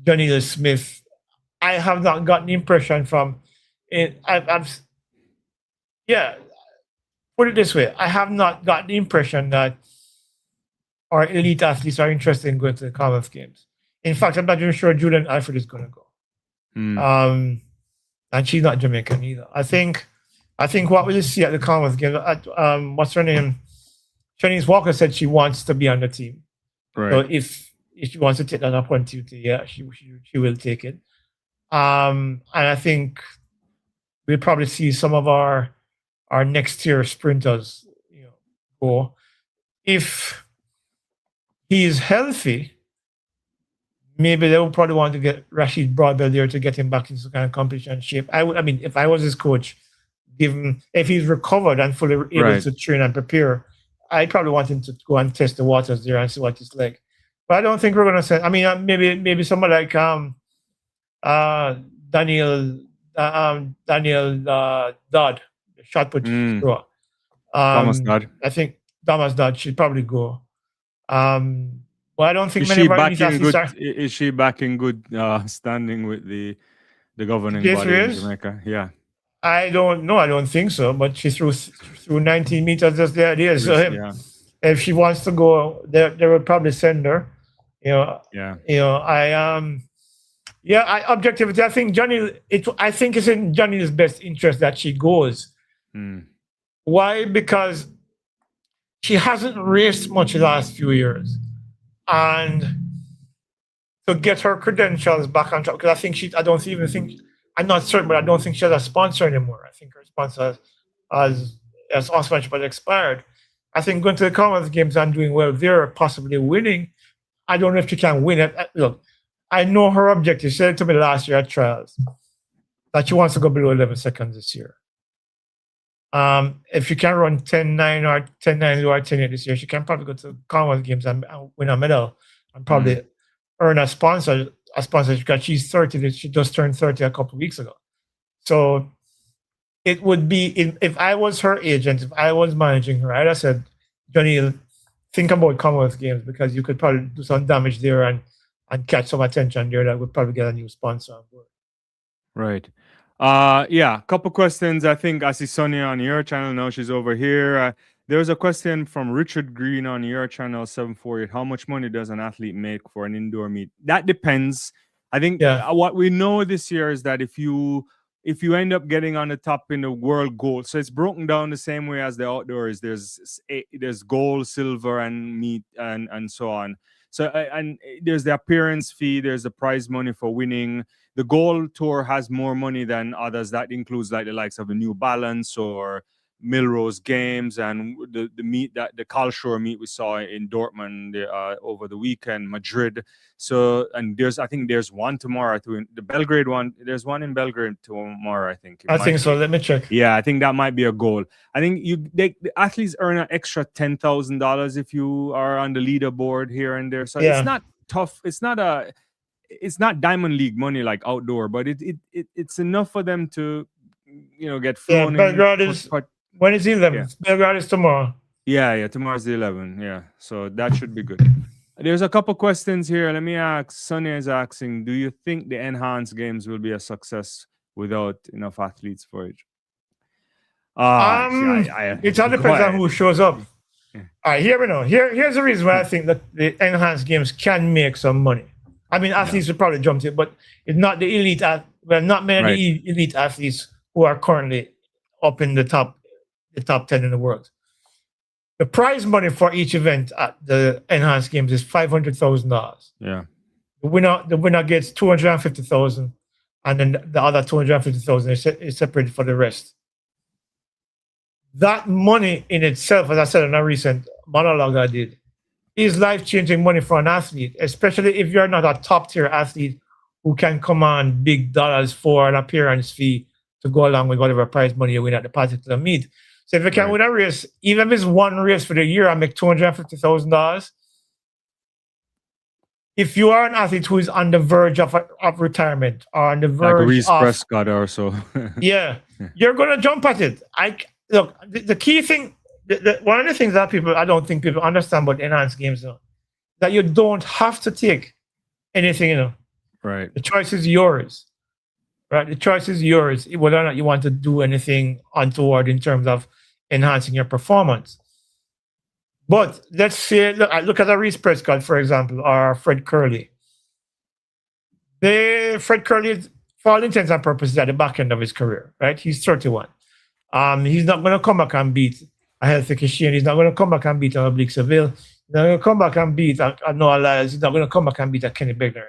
Johnny Smith. I have not gotten the impression from it. Put it this way, I have not got the impression that our elite athletes are interested in going to the Commonwealth Games. In fact, I'm not even sure Julien Alfred is going to go. And she's not Jamaican either. I think what we'll see at the Commonwealth Games, what's her name? Shanice Walker said she wants to be on the team. Right. So if she wants to take that opportunity, she will take it. And I think we'll probably see some of our next tier sprinters, go. If he is healthy, maybe they will probably want to get Rashid Broadbell there to get him back into kind of competition shape. If I was his coach, given if he's recovered and fully able to train and prepare, I probably want him to go and test the waters there and see what it's like. But I don't think we're gonna send. I mean, maybe someone like Daniel Dodd, shot put thrower. Thomas Dodd. I think Thomas Dodd should probably go. Well, I don't think is many she of our back in good. are. Is she back in good standing with the governing Yes, body in yes. Jamaica? Yeah. I don't know. I don't think so. But she threw 19 meters just the idea. So if she wants to go, they will probably send her. You know. Yeah. You know. Objectivity. I think I think it's in Johnny's best interest that she goes. Why? Because she hasn't raced much the last few years, and to get her credentials back on track. Because I think I don't even think. I'm not certain, but I don't think she has a sponsor anymore. I think her sponsor has Osmanship expired. I think going to the Commonwealth Games and doing well there, possibly winning. I don't know if she can win it. Look, I know her objective. She said it to me last year at trials that she wants to go below 11 seconds this year. If she can run 10.9 or 10.9 or 10.8 this year, she can probably go to the Commonwealth Games and win a medal and probably earn a sponsorship because she's 30. She just turned 30 a couple of weeks ago. So it would be, if I was her agent, if I was managing her, I'd have said, Johnny, think about Commonwealth Games because you could probably do some damage there and catch some attention there that would probably get a new sponsor on board. Right. A couple questions. I think I see Sonia on your channel now. She's over here. There was a question from Richard Green on your channel, 748. How much money does an athlete make for an indoor meet? That depends. I think what we know this year is that if you end up getting on the top in the world gold, so it's broken down the same way as the outdoors. There's gold, silver, and meat, and so on. So and there's the appearance fee. There's the prize money for winning. The Gold Tour has more money than others. That includes like the likes of the New Balance or Milrose Games and the meet that the Calshore meet we saw in Dortmund over the weekend, Madrid. So and I think there's one tomorrow too. The Belgrade one, there's one in Belgrade tomorrow. I think. I think so. Let me check. Yeah, I think that might be a goal. I think the athletes earn an extra $10,000 if you are on the leaderboard here and there. So it's not tough. It's not Diamond League money like outdoor, but it's enough for them to get flown. Belgrade is when is the 11th? Yeah. Belgrade is tomorrow. Yeah, tomorrow's the 11th. Yeah, so that should be good. There's a couple questions here. Let me ask. Sonia is asking, do you think the enhanced games will be a success without enough athletes for it? It all depends on who shows up. Yeah. All right, here we know. Here's the reason why I think that the enhanced games can make some money. I mean, athletes would probably jump to it, but it's not the elite. Not many elite athletes who are currently up in the top 10 in the world. The prize money for each event at the enhanced games is $500,000. Yeah. The winner gets $250,000, and then the other $250,000 is separated for the rest. That money in itself, as I said in a recent monologue I did, is life-changing money for an athlete, especially if you're not a top-tier athlete who can command big dollars for an appearance fee to go along with whatever prize money you win at the particular meet. So if you can win a race, even if it's one race for the year, I make $250,000. If you are an athlete who is on the verge of retirement or on the verge like Reese Prescott or so, you're going to jump at it. Look, the key thing, one of the things that I don't think people understand about enhanced games, that you don't have to take anything, Right. The choice is yours. Right, the choice is yours, whether or not you want to do anything untoward in terms of enhancing your performance. But let's say, look at a Reese Prescott, for example, or Fred Curley. Fred Curley, for all intents and purposes, at the back end of his career, right? He's 31. He's not going to come back and beat a healthy Kishian. He's not going to come back and beat an Oblique Seville. He's not going to come back and beat a Noah Lyles. He's not going to come back and beat a Kenny Begner.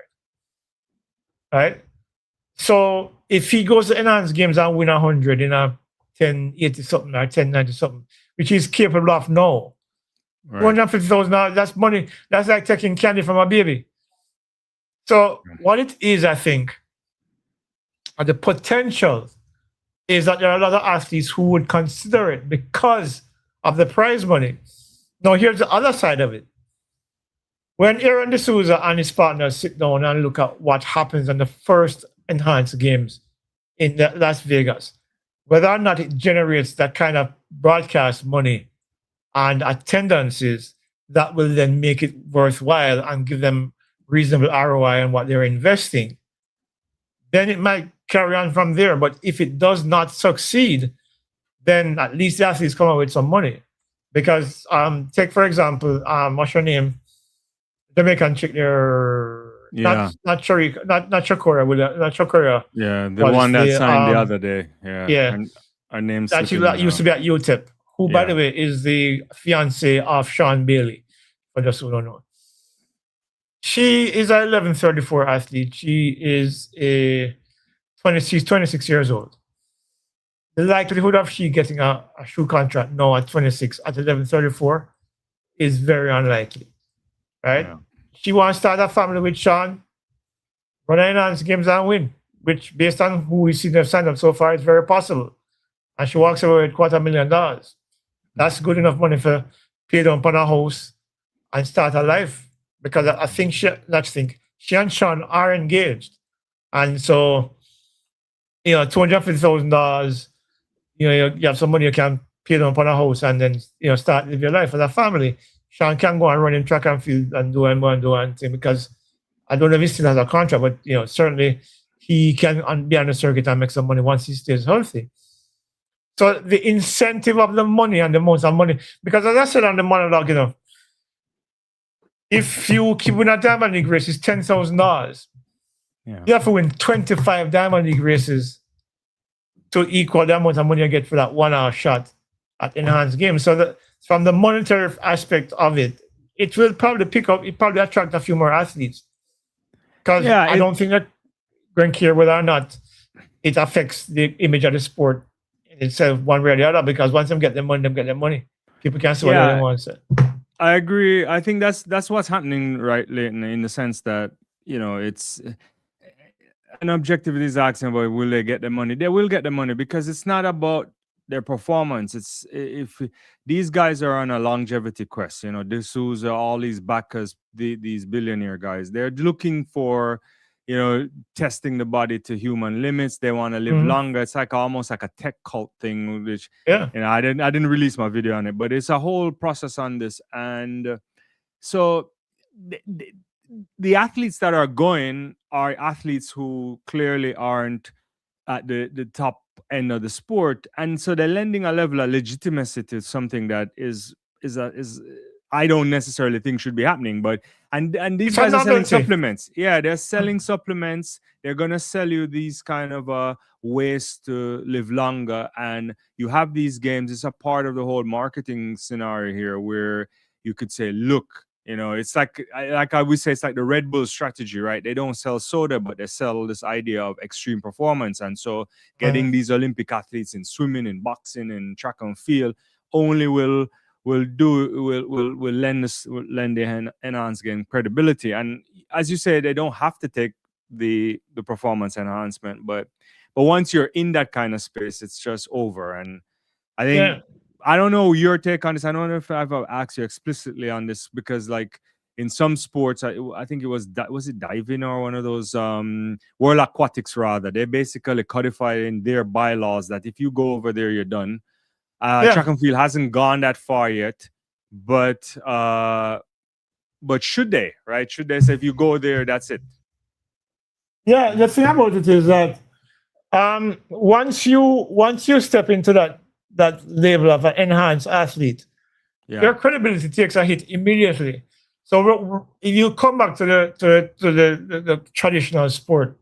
Right? So if he goes to enhanced games and win 100 in a 1080 something or 1090 something, which he's capable of now, $150,000, that's money. That's like taking candy from a baby. So what it is, I think, are the potential is that there are a lot of athletes who would consider it because of the prize money. Now, here's the other side of it. When Aaron D'Souza and his partners sit down and look at what happens on the first enhanced games in Las Vegas, whether or not it generates that kind of broadcast money and attendances that will then make it worthwhile and give them reasonable ROI on what they're investing, then it might carry on from there. But if it does not succeed, then at least the athletes come up with some money. Because take, for example, what's your name? Jamaican chick there. Yeah. Not Shakira. Not Shakira. Yeah, the one that signed the other day. Yeah. Yeah. And her name's That used to be at UTEP, who, by the way, is the fiance of Sean Bailey, for those who don't know. She is an 1134 athlete. She is she's 26 years old. The likelihood of she getting a shoe contract now at 26 at 1134 is very unlikely, right? Yeah. She wants to start a family with Sean, run enhanced games and win, which based on who we've seen them sign up so far, is very possible. And she walks away with $250,000. That's good enough money for pay down on a house and start a life. Because I think she and Sean are engaged. And so, $250,000, you have some money you can pay down upon a house and then, start live your life as a family. Sean can go and run in track and field and do and thing, because I don't know if he still has a contract, but, certainly he can be on the circuit and make some money once he stays healthy. So the incentive of the money and the amount of money, because as I said on the monologue, if you keep winning a Diamond League race, it's $10,000. Yeah. You have to win 25 Diamond League races to equal the amount of money you get for that 1 hour shot at enhanced games. So from the monetary aspect of it, it will probably probably attract a few more athletes. Because I don't think that going to care whether or not it affects the image of the sport in itself one way or the other, because once them get their money, people can say whatever they want to say. I agree. I think that's what's happening, right, Leighton, in the sense that, it's an objective is asking about will they get the money? They will get the money, because it's not about their performance. It's if these guys are on a longevity quest, D'Souza, all these backers, these billionaire guys, they're looking for, testing the body to human limits. They want to live longer. It's like almost like a tech cult thing, which I didn't release my video on it, but it's a whole process on this. And so the athletes that are going are athletes who clearly aren't at the top end of the sport, and so they're lending a level of legitimacy to something that is I don't necessarily think should be happening. But and these guys are selling supplements. Yeah, they're selling supplements. They're gonna sell you these kind of ways to live longer, and you have these games. It's a part of the whole marketing scenario here, where you could say, look, it's like I would say, it's like the Red Bull strategy, right? They don't sell soda, but they sell this idea of extreme performance. And so getting these Olympic athletes in swimming, in boxing, in track and field only will lend the enhanced game credibility. And as you say, they don't have to take the performance enhancement, but once you're in that kind of space, it's just over. And I think I don't know your take on this. I don't know if I've asked you explicitly on this, because like in some sports, I think was it diving or one of those World Aquatics rather, they basically codify in their bylaws that if you go over there, you're done. Track and field hasn't gone that far yet, but should they, right? Should they say if you go there, that's it? Yeah, the thing about it is that once you step into that label of an enhanced athlete, your credibility takes a hit immediately. So if you come back to the traditional sport,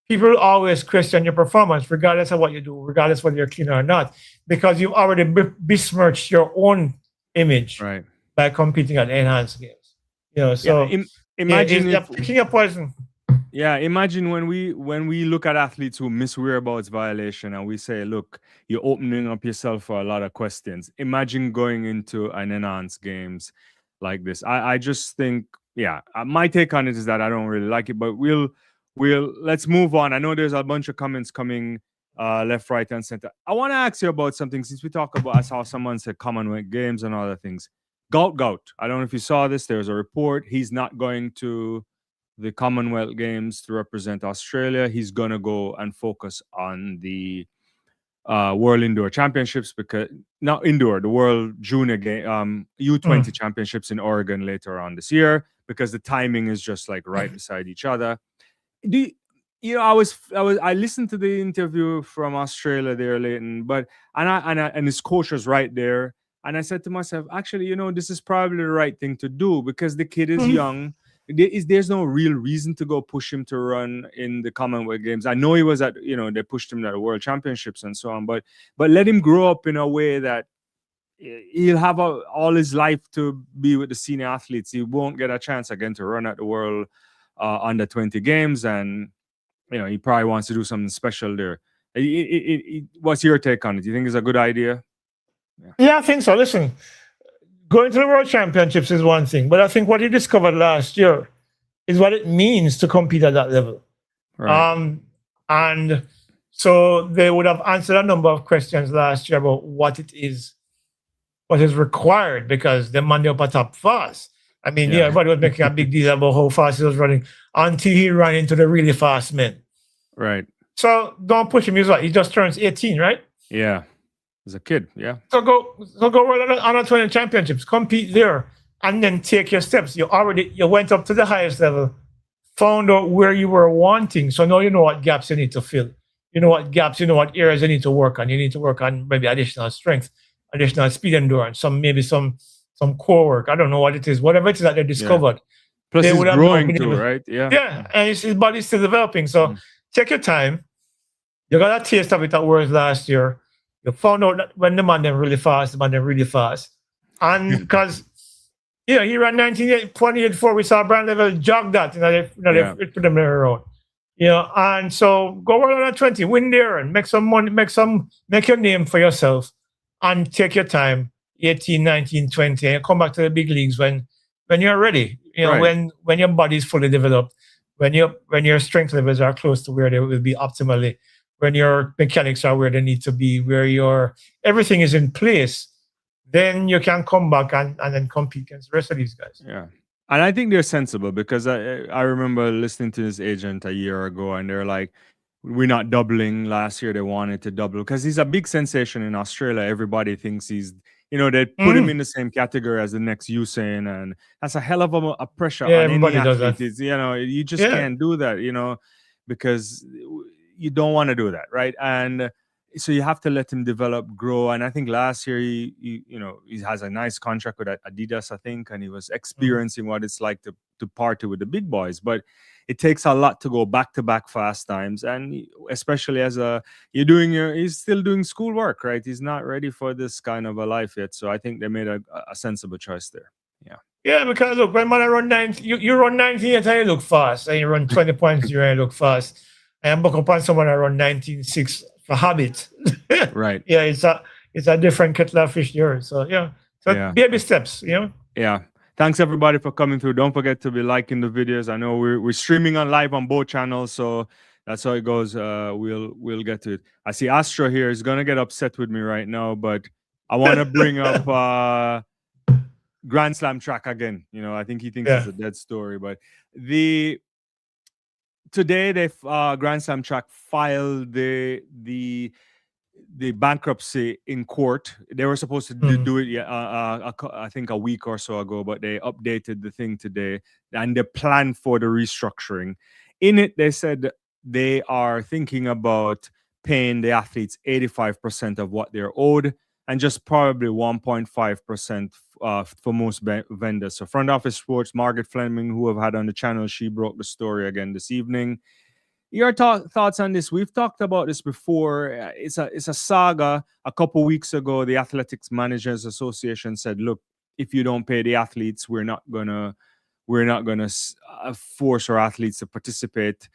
people always question your performance, regardless of what you do, regardless whether you're clean or not, because you've already besmirched your own image by competing at enhanced games. So imagine you're picking a poison. Yeah, imagine when we look at athletes who miss whereabouts violation and we say, look, you're opening up yourself for a lot of questions. Imagine going into an enhanced games like this. I just think, my take on it is that I don't really like it, but let's move on. I know there's a bunch of comments coming left, right, and center. I want to ask you about something since we talk about. I saw someone said Commonwealth Games and other things. Gout. I don't know if you saw this. There's a report. He's not going to the Commonwealth Games to represent Australia. He's going to go and focus on the World Indoor Championships, because not indoor, the World Junior Game, U20 Championships in Oregon later on this year, because the timing is just like right beside each other. I listened to the interview from Australia there, Leighton, and his coach was right there. And I said to myself, actually, this is probably the right thing to do, because the kid is young. There's no real reason to go push him to run in the Commonwealth Games. I know he was at, they pushed him at the World Championships and so on, but let him grow up in a way that he'll have all his life to be with the senior athletes. He won't get a chance again to run at the World Under 20 Games, and he probably wants to do something special there. What's your take on it? Do you think it's a good idea? Yeah, I think so. Listen, going to the World Championships is one thing, but I think what he discovered last year is what it means to compete at that level. Right. And so they would have answered a number of questions last year about what is required, because the man up at top fast. I mean, everybody was making a big deal about how fast he was running until he ran into the really fast men. Right. So don't push him. He just turns 18, right? Yeah. As a kid, yeah. So go World Under 20 Championships, compete there, and then take your steps. You went up to the highest level, found out where you were wanting. So now you know what gaps you need to fill. You know what areas you need to work on. You need to work on maybe additional strength, additional speed endurance, some core work. I don't know what it is. Whatever it is that they discovered. Yeah. Plus he's growing too, right? Yeah. Yeah, and his body's still developing. So take your time. You got a taste of it at Worlds last year. You found out that when the man them really fast, and because he ran 19.28.4. We saw Brand Level jog that. They put them there around. And so go World Under 20, win there, and make some money, make your name for yourself, and take your time, 18, 19, 20, and come back to the big leagues when you're ready. When your body is fully developed, when your strength levels are close to where they will be optimally. When your mechanics are where they need to be, where everything is in place, then you can come back and then compete against the rest of these guys. Yeah. And I think they're sensible, because I remember listening to his agent a year ago, and they're like, we're not doubling. Last year they wanted to double, because he's a big sensation in Australia. Everybody thinks he's, they put him in the same category as the next Usain, and that's a hell of a pressure on any athlete. You just can't do that, because you don't want to do that, right? And so you have to let him develop, grow. And I think last year he has a nice contract with Adidas, I think, and he was experiencing what it's like to party with the big boys. But it takes a lot to go back-to-back fast times, and especially as he's still doing schoolwork, right? He's not ready for this kind of a life yet. So I think they made a sensible choice there. Yeah. Yeah, because look, when I run 19, you run 19 and you look fast, and you run 20 points, you look fast. And buck upon someone that run 19.6 for habit. Right. Yeah, it's a different kettle of fish there. So baby steps, Yeah. Thanks everybody for coming through. Don't forget to be liking the videos. I know we're streaming on live on both channels, so that's how it goes. We'll get to it. I see Astro here is gonna get upset with me right now, but I want to bring up Grand Slam track again. I think he thinks it's a dead story, but today they Grand Slam track filed the bankruptcy in court. They were supposed to do it I think a week or so ago, but they updated the thing today, and they planned for the restructuring. In it, they said they are thinking about paying the athletes 85% of what they're owed, and just probably 1.5% for most vendors. So Front Office Sports, Margaret Fleming, who I've had on the channel, she broke the story again this evening. Your thoughts on this? We've talked about this before. It's a saga. A couple weeks ago, the Athletics Managers Association said, "Look, if you don't pay the athletes, we're not gonna force our athletes to participate."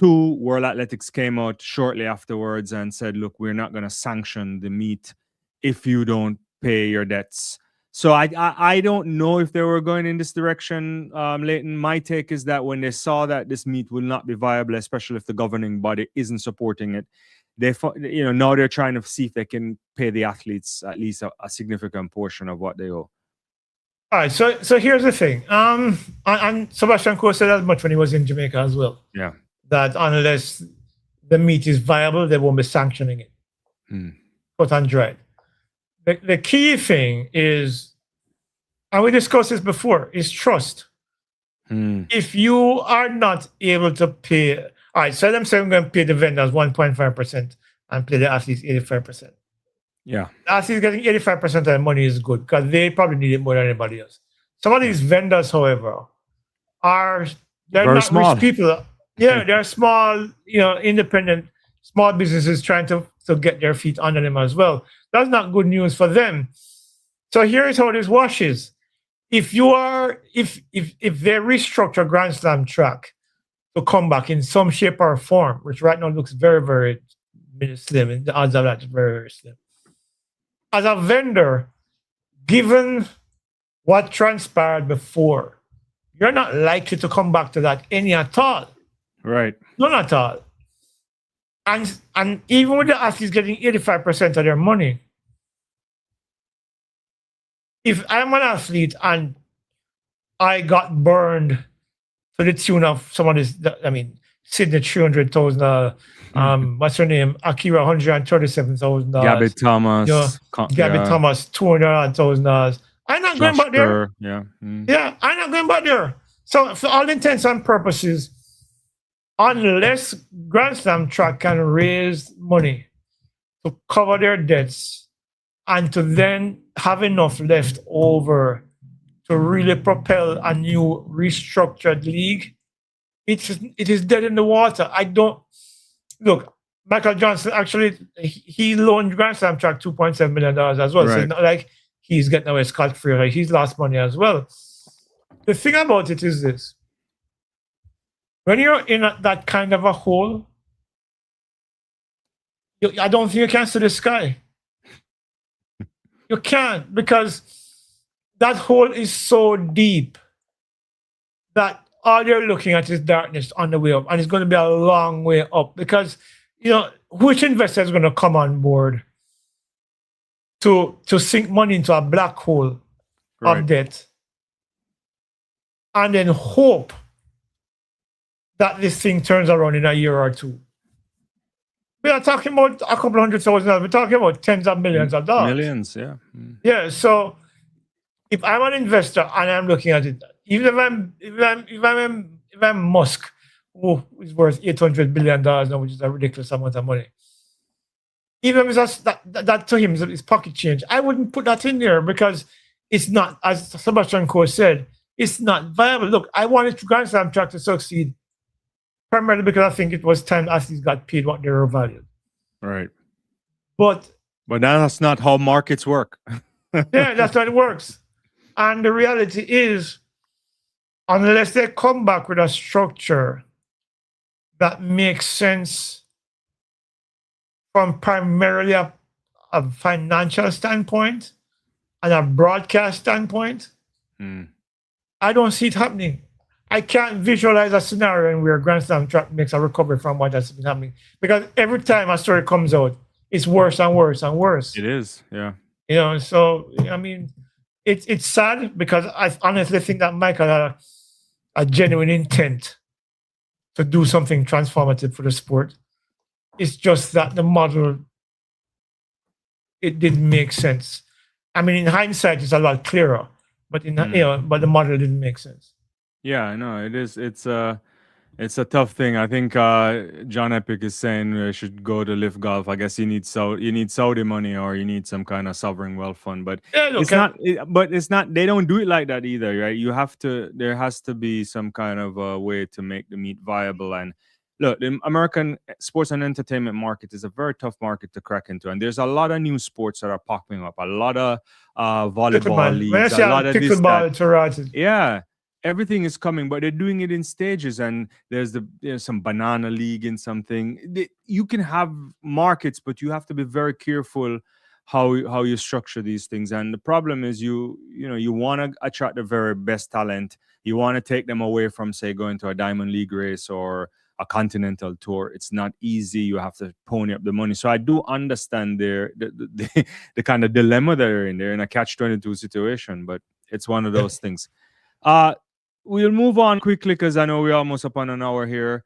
World Athletics came out shortly afterwards and said, "Look, we're not gonna sanction the meet if you don't pay your debts." So I don't know if they were going in this direction, Leighton. My take is that when they saw that this meet will not be viable, especially if the governing body isn't supporting it, now they're trying to see if they can pay the athletes at least a significant portion of what they owe. All right, so here's the thing. And Sebastian Coe said as much when he was in Jamaica as well. Yeah. That unless the meat is viable, they won't be sanctioning it. Cut and dried. The key thing is, and we discussed this before, is trust. If you are not able to pay, all right, so them say I'm going to pay the vendors 1.5% and pay the athletes 85%. Yeah. The athletes getting 85% of the money is good because they probably need it more than anybody else. Some of these vendors, however, they're very not small. rich people. Yeah, they're small, independent, small businesses trying to get their feet under them as well. That's not good news for them. So here's how this washes. If they restructure Grand Slam track to come back in some shape or form, which right now looks very, very slim, and the odds of that is very, very slim. As a vendor, given what transpired before, you're not likely to come back to that any at all. Right. None at all. And even with the athletes getting 85% of their money, if I'm an athlete and I got burned to the tune of Sydney $300,000, what's her name? Akira $137,000. Gabby Thomas. Gabby Thomas $200,000. I'm not going back there. Yeah. Yeah, I'm not going back there. So for all intents and purposes, unless Grand Slam track can raise money to cover their debts and to then have enough left over to really propel a new restructured league, it is dead in the water. Look, Michael Johnson, actually, he loaned Grand Slam track $2.7 million as well. Right. So it's not like he's getting away scot-free. Like, he's lost money as well. The thing about it is this. When you're in that kind of a hole, I don't think you can see the sky. You can't, because that hole is so deep that all you're looking at is darkness on the way up, and it's going to be a long way up, because which investor is going to come on board to sink money into a black hole of debt and then hope that this thing turns around in a year or two? We are talking about a couple $100,000. We're talking about tens of millions of dollars. Millions, yeah. Yeah. So if I'm an investor and I'm looking at it, even if I'm Musk, who is worth $800 billion now, which is a ridiculous amount of money, even if that to him is his pocket change, I wouldn't put that in there, because it's not, as Sebastian Coe said, it's not viable. Look, I wanted Grand Slam track to succeed primarily because I think it was time athletes got paid what they were valued. Right. But that's not how markets work. Yeah, that's how it works. And the reality is, unless they come back with a structure that makes sense from primarily a financial standpoint and a broadcast standpoint, I don't see it happening. I can't visualize a scenario where Grand Slam track makes a recovery from what has been happening, because every time a story comes out, it's worse and worse and worse. It is, yeah. So I mean, it's sad, because I honestly think that Michael had a genuine intent to do something transformative for the sport. It's just that the model, it didn't make sense. I mean, in hindsight, it's a lot clearer, but but the model didn't make sense. Yeah, I know it is. It's a tough thing. I think John Epic is saying we should go to Live Golf. I guess you need Saudi money, or you need some kind of sovereign wealth fund. But it's not. But it's not. They don't do it like that either, right? You have to. There has to be some kind of a way to make the meet viable. And look, the American sports and entertainment market is a very tough market to crack into, and there's a lot of new sports that are popping up. A lot of volleyball leagues. A lot of this. Yeah. Everything is coming, but they're doing it in stages, and there's some banana league and something. You can have markets, but you have to be very careful how you structure these things. And the problem is, you want to attract the very best talent. You want to take them away from, say, going to a Diamond League race or a continental tour. It's not easy. You have to pony up the money. So I do understand the kind of dilemma they're in. They're in a catch-22 situation, but it's one of those things. We'll move on quickly because I know we're almost upon an hour here.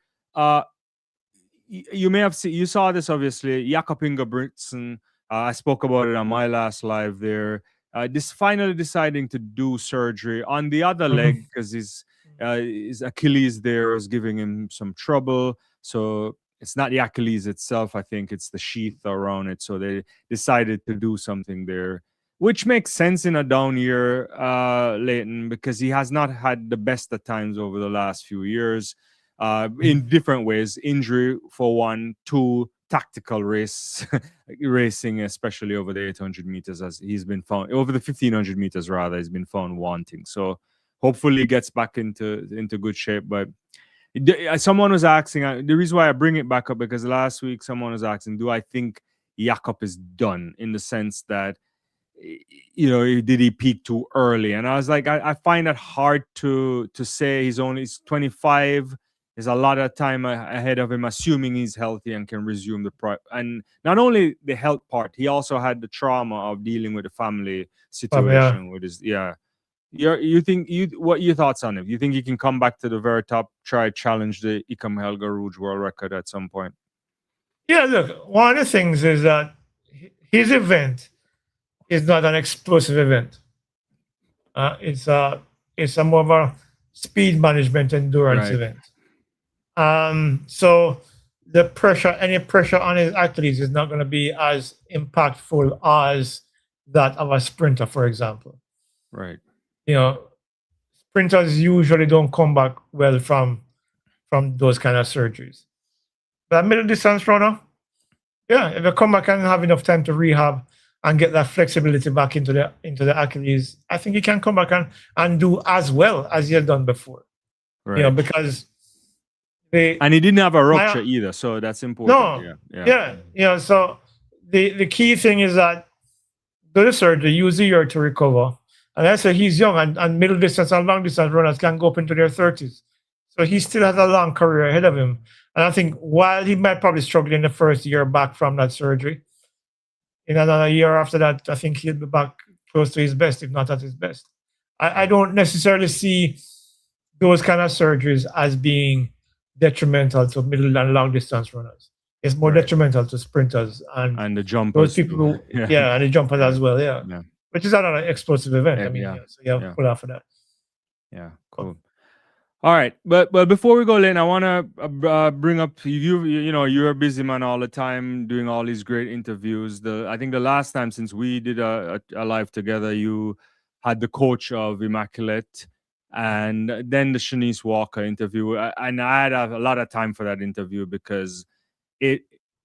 You may have seen, you saw this obviously, Jakob Ingebrigtsen. I spoke about it on my last live there. This finally deciding to do surgery on the other leg because his Achilles there is giving him some trouble. So it's not the Achilles itself. I think it's the sheath around it. So they decided to do something there, which makes sense in a down year, Leighton, because he has not had the best at times over the last few years. In different ways, injury for one, two, tactical racing, especially over the 800 meters, as he's been found over the 1500 meters rather, he's been found wanting. So hopefully he gets back into good shape. But someone was asking, the reason why I bring it back up because last week someone was asking, do I think Jakob is done in the sense that, you know, did he peak too early? And I was like, I find that hard to say. He's 25. There's a lot of time ahead of him, assuming he's healthy and can resume the and not only the health part, he also had the trauma of dealing with the family situation with his what are your thoughts on him? You think he can come back to the very top, try challenge the Ikam Helga Rouge world record at some point? Yeah, look, one of the things is that his event is not an explosive event. It's a more of a speed management endurance event. So any pressure on his athletes is not going to be as impactful as that of a sprinter, for example. Right. You know, sprinters usually don't come back well from those kind of surgeries. But a middle distance runner, yeah, if they come back and have enough time to rehab and get that flexibility back into the Achilles, I think he can come back and do as well as he had done before. Right. You know, because and he didn't have a rupture either, so that's important. Yeah. You know, so the key thing is that do the surgery, use a year to recover. And I say he's young, and middle distance and long distance runners can go up into their 30s. So he still has a long career ahead of him. And I think while he might probably struggle in the first year back from that surgery, in another year after that, I think he'll be back close to his best, if not at his best. I don't necessarily see those kind of surgeries as being detrimental to middle and long distance runners. It's more detrimental to sprinters and the jumpers. Those people and the jumpers as well, yeah. Which is not an explosive event. So you have to pull out for that. Yeah, cool. All right, but before we go, Lynn, I want to bring up you know, you're a busy man all the time doing all these great interviews. I think the last time since we did a live together, you had the coach of Immaculate and then the Shanice Walker interview. And I had a lot of time for that interview because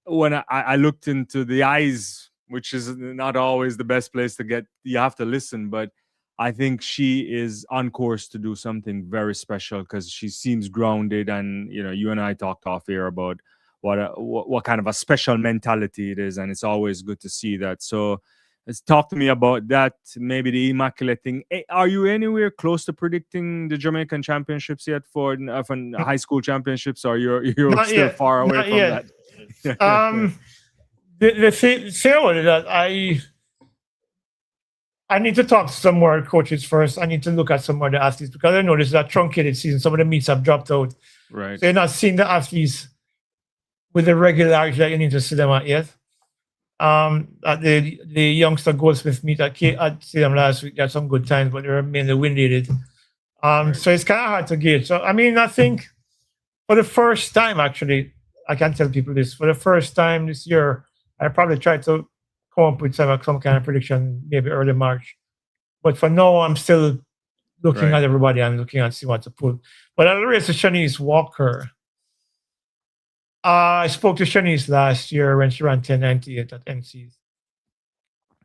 when I looked into the eyes, which is not always the best place to get, you have to listen, but I think she is on course to do something very special because she seems grounded, and you know, you and I talked off here about what kind of a special mentality it is, and it's always good to see that. So, let's talk to me about that. Maybe the Immaculate thing. Are you anywhere close to predicting the Jamaican Championships yet for high school championships, or you're still far away from that? The thing about it that I need to talk to some more coaches first. I need to look at some more of the athletes because I know this is a truncated season. Some of the meets have dropped out. Right. So you're not seeing the athletes with the regularity that you need to see them at yet. At the youngster Goldsmith meet, I'd see them last week. They had some good times, but they were mainly winded. So it's kind of hard to gauge. So, I mean, I think for the first time, actually, I can tell people this. For the first time this year, I probably tried to come up with some kind of prediction, maybe early March. But for now, I'm still looking at everybody and looking and see what to pull. But at the race of Shanice Walker, I spoke to Shanice last year when she ran 10:98 at MCs.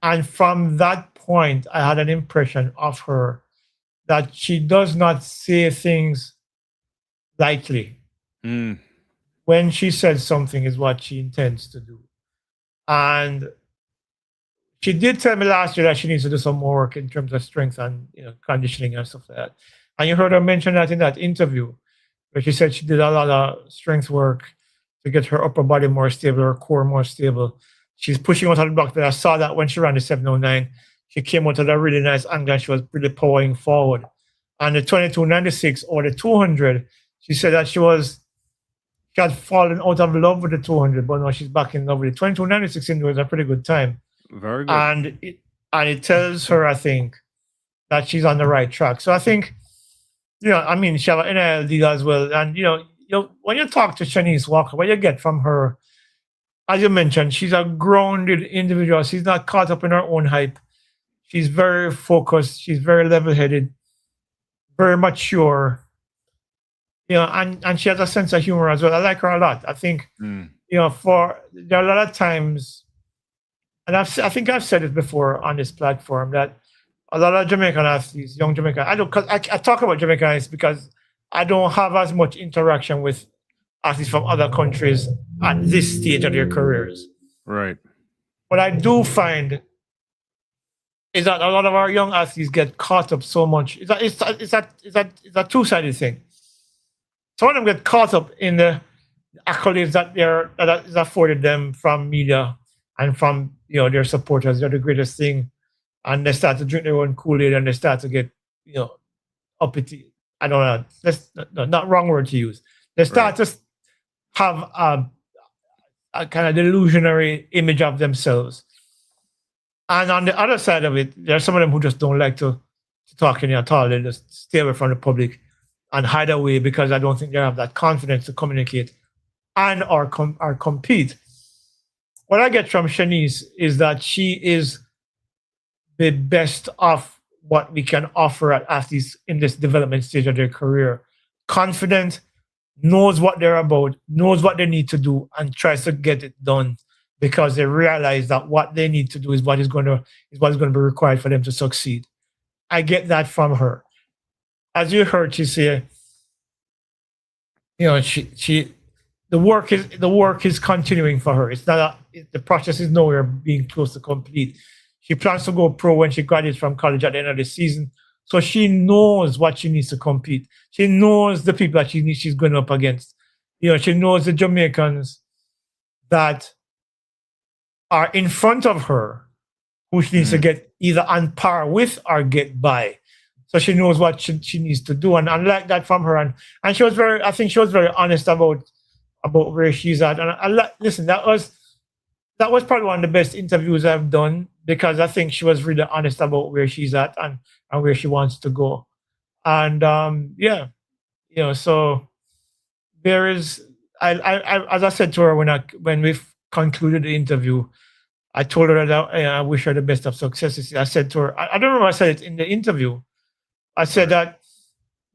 And from that point, I had an impression of her that she does not say things lightly. When she says something is what she intends to do. And she did tell me last year that she needs to do some more work in terms of strength and conditioning and stuff like that. And you heard her mention that in that interview. But she said she did a lot of strength work to get her upper body more stable, her core more stable. She's pushing out of the block, but I saw that when she ran the 709, she came out at a really nice angle and she was really powering forward. And the 22.96 or the 200, she said that she had fallen out of love with the 200, but now she's back in love with it. 22.96 indoors is a pretty good time. Very good. And it tells her, I think, that she's on the right track. So I think, she have an NIL deal as well. And, when you talk to Shanice Walker, what you get from her, as you mentioned, she's a grounded individual. She's not caught up in her own hype. She's very focused. She's very level-headed, very mature. And she has a sense of humor as well. I like her a lot. I think, there are a lot of times, and I think I've said it before on this platform, that a lot of Jamaican athletes, young Jamaican, I talk about Jamaican athletes because I don't have as much interaction with athletes from other countries at this stage of their careers. Right. What I do find is that a lot of our young athletes get caught up so much. It's a two-sided thing. Some of them get caught up in the accolades that is afforded them from media and from their supporters. They're the greatest thing, and they start to drink their own Kool-Aid and they start to get uppity. I don't know. That's not wrong word to use. They start to have a kind of delusionary image of themselves. And on the other side of it, there are some of them who just don't like to talk any at all. They just stay away from the public and hide away because I don't think they have that confidence to communicate and or compete. What I get from Shanice is that she is the best of what we can offer at athletes in this development stage of their career. Confident, knows what they're about, knows what they need to do, and tries to get it done because they realize that what they need to do is what is going to be required for them to succeed. I get that from her. As you heard she say, the work is continuing for her. It's not the process is nowhere being close to complete. She plans to go pro when she graduates from college at the end of the season. So she knows what she needs to compete. She knows the people that she's going up against. She knows the Jamaicans that are in front of her, who she needs to get either on par with or get by. So she knows what she needs to do. And I like that from her. And she was very honest about where she's at. And listen, that was probably one of the best interviews I've done because I think she was really honest about where she's at and where she wants to go. And so there is, I as I said to her when we concluded the interview, I told her that I wish her the best of success. I said to her, I don't remember I said it in the interview. I said that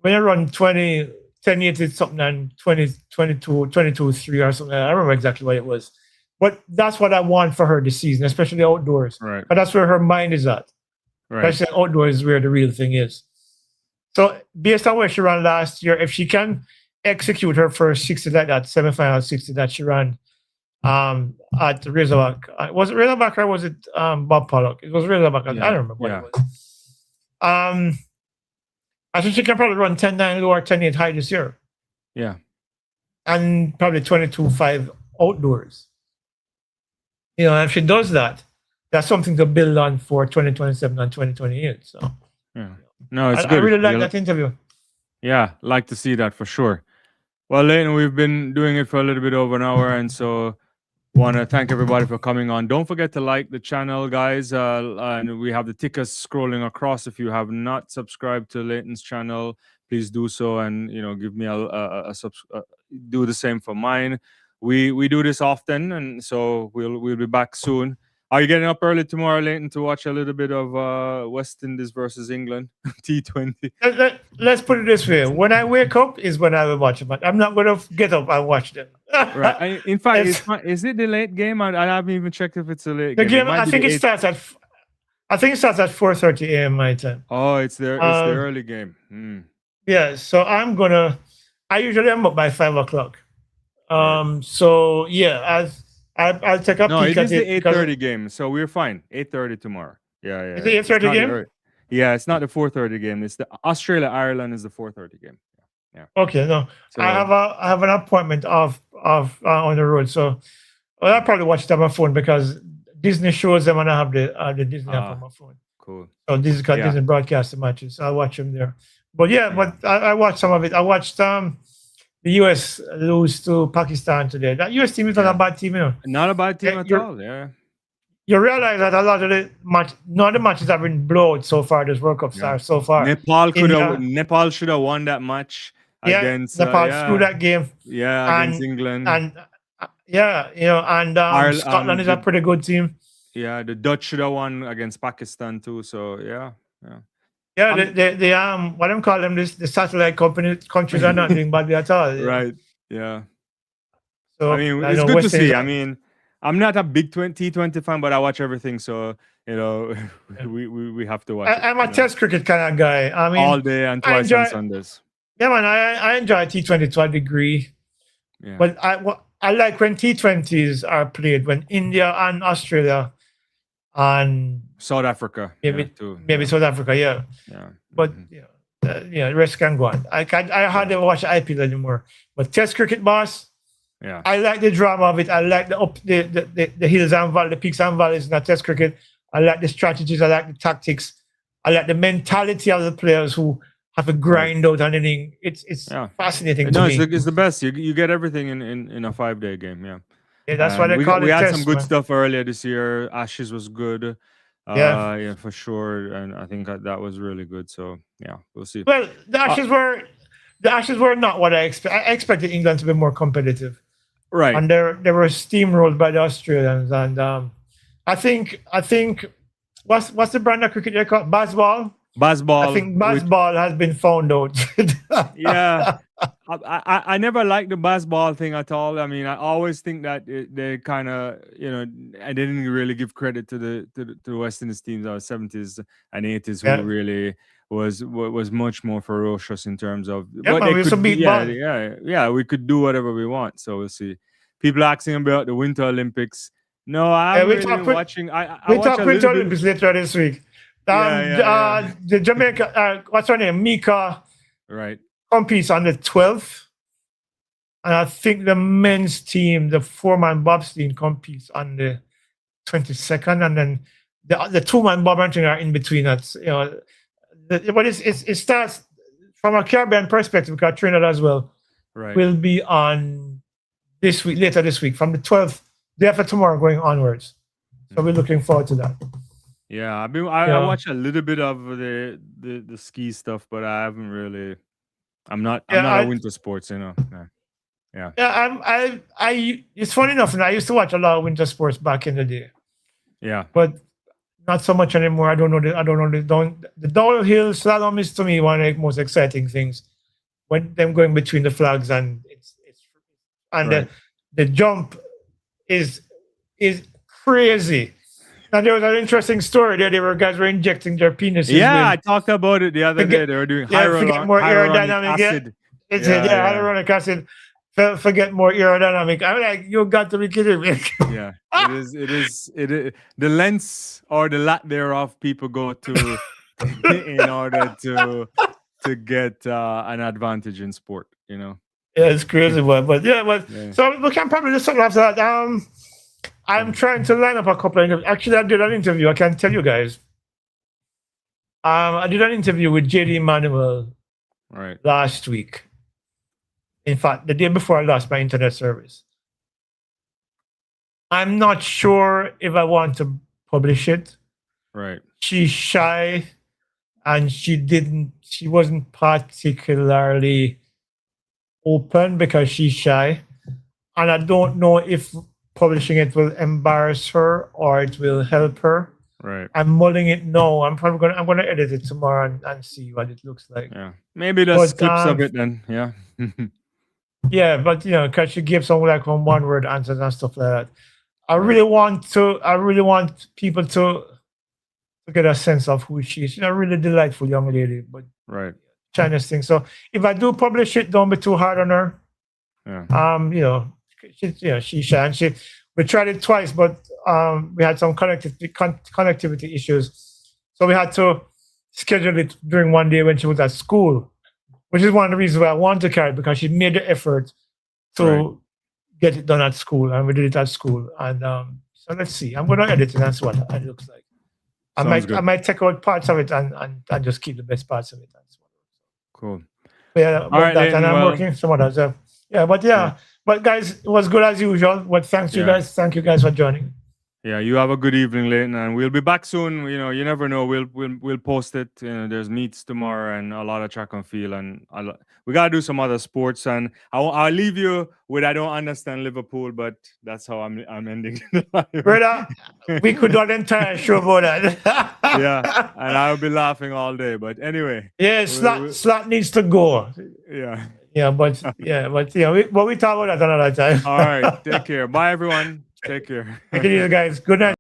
when I run 10-8 something and 22-3 or something, I don't remember exactly what it was. But that's what I want for her this season, especially outdoors. Right. But that's where her mind is at. Right. Especially outdoors is where the real thing is. So based on where she ran last year, if she can execute her first 60 like that, semifinal 60 that she ran at Razorback. Was it Razorback or was it Bob Pollock? It was Razorback. Yeah. I don't remember what it was. I think she can probably run 10-9 low or 10-8 high this year. Yeah. And probably 22-5 outdoors. If she does that, that's something to build on for 2027 and 2028. So, yeah. No, it's good. I really like that interview. Yeah, like to see that for sure. Well, Leighton, we've been doing it for a little bit over an hour, and so want to thank everybody for coming on. Don't forget to like the channel, guys. And we have the tickers scrolling across. If you have not subscribed to Leighton's channel, please do so, and give me do the same for mine. We do this often, and so we'll be back soon. Are you getting up early tomorrow, Leighton, to watch a little bit of West Indies versus England T20? Let's put it this way: when I wake up is when I will watch it, but I'm not going to get up and watch them. Right. In fact, is it the late game? I haven't even checked if it's a late game. The game, I think it starts at 4:30 a.m. my time. Oh, it's the early game. Yeah, so I usually am up by 5 o'clock. So yeah, I'll take a peek at it. No, it is the 8:30 game, so we're fine. 8:30 tomorrow. Yeah. Is it 8:30 game? Yeah, it's not the 4:30 game. It's the Australia-Ireland is the 4:30 game. Okay, no, So I have an appointment of on the road, so I'll probably watch it on my phone because Disney shows them and I have the Disney app on my phone. cool. So this is got Disney broadcast the matches. So I'll watch them there. But but I watched some of it. I watched the US lose to Pakistan today. That US team is not a bad team, you know. Not a bad team at all. Yeah. You realize that a lot of none of the matches have been blown so far. This World Cup stars so far. Nepal should have won that match against Nepal threw that game. Yeah, against England. And Scotland is a pretty good team. Yeah, the Dutch should have won against Pakistan too. So yeah. The what do you call them? The satellite countries are not doing badly at all. Right. Yeah. So I mean, it's good to see. I mean, I'm not a big T20 fan, but I watch everything. So we have to watch. I'm a Test cricket kind of guy. I mean, all day and twice on Sundays. Yeah, man. I enjoy T20 to a degree. Yeah. But I like when T20s are played when India and Australia and South Africa maybe South Africa, yeah. But the rest can go on. I hardly watch IPL anymore. But Test cricket, boss. Yeah, I like the drama of it. I like the hills and valleys, the peaks and valleys in that Test cricket. I like the strategies. I like the tactics. I like the mentality of the players who have to grind out anything. It's fascinating to me. It's the best. You get everything in a 5-day game. Yeah, that's why they call it. We had test, some good stuff earlier this year. Ashes was good. Yeah, for sure. And I think that was really good. So yeah, we'll see. Well, the Ashes were not what I expected. I expected England to be more competitive. Right. And they were steamrolled by the Australians. And I think what's the brand of cricket they call Bazball? Bazball. I think Bazball has been found out. Yeah. I never liked the Bazball thing at all. I mean, I always think that they kind of, I didn't really give credit to the West Indies teams of the 70s and 80s who really was much more ferocious in terms of what they could beat. We could do whatever we want. So we'll see. People asking about the Winter Olympics. No, I'm really watching. We talk Winter Olympics later this week. The Jamaica, what's her name? Mika. Right. Competes on the 12th. And I think the men's team, the 4-man bobsleigh, competes on the 22nd. And then the 2-man bob are in between. That's, but it starts from a Caribbean perspective, because Trinidad as well will be on this week, later this week, from the 12th, day after tomorrow, going onwards. So we're looking forward to that. Yeah, I watched a little bit of the ski stuff, but I haven't really. I'm not a winter sports, Yeah. Yeah, I it's funny enough, and I used to watch a lot of winter sports back in the day. Yeah, but not so much anymore. I don't know the downhill slalom is to me one of the most exciting things. When them going between the flags and the jump is crazy. And there was an interesting story there. Guys were injecting their penises. Yeah, I talked about it the other day. They were doing hyaluronic acid. Hyaluronic acid. Forget more aerodynamic. I'm like, you got to be kidding me. Yeah, it is. The lengths or the lack thereof people go to in order to get an advantage in sport. Yeah, it's crazy, but so we can probably do something after that. I'm trying to line up a couple of interviews. Actually, I did an interview. I can tell you guys. I did an interview with JD Manuel last week. In fact, the day before I lost my internet service. I'm not sure if I want to publish it. Right. She's shy, and she wasn't particularly open because she's shy. And I don't know if publishing it will embarrass her or it will help her. Right. I'm mulling it now. I'm gonna edit it tomorrow and see what it looks like. Yeah. Maybe the clips of it then. Yeah. Yeah, but because she gives some like one-word answers and stuff like that. I really want people to get a sense of who she is. She's a really delightful young lady, but China's thing. So if I do publish it, don't be too hard on her. Yeah. She's shy. And we tried it twice, but we had some connectivity issues. So we had to schedule it during one day when she was at school, which is one of the reasons why I want to carry it, because she made the effort to get it done at school, and we did it at school. And so let's see. I'm going to edit it and see what it looks like. I might take out parts of it and just keep the best parts of it. Cool. But yeah, all right, Leighton, and I'm working some others. But guys, it was good as usual. But thanks you guys. Thank you guys for joining. Yeah, you have a good evening, Leighton, and we'll be back soon. You know, you never know. We'll post it. You know, there's meets tomorrow and a lot of track and field, and we gotta do some other sports. And I'll leave you with I don't understand Liverpool, but that's how I'm ending the live. Brother, we could do an entire show about that. Yeah, and I'll be laughing all day. But anyway, Slot needs to go. Yeah, but we talk about that another time. All right, take care. Bye, everyone. Take care. Thank you, guys. Good night.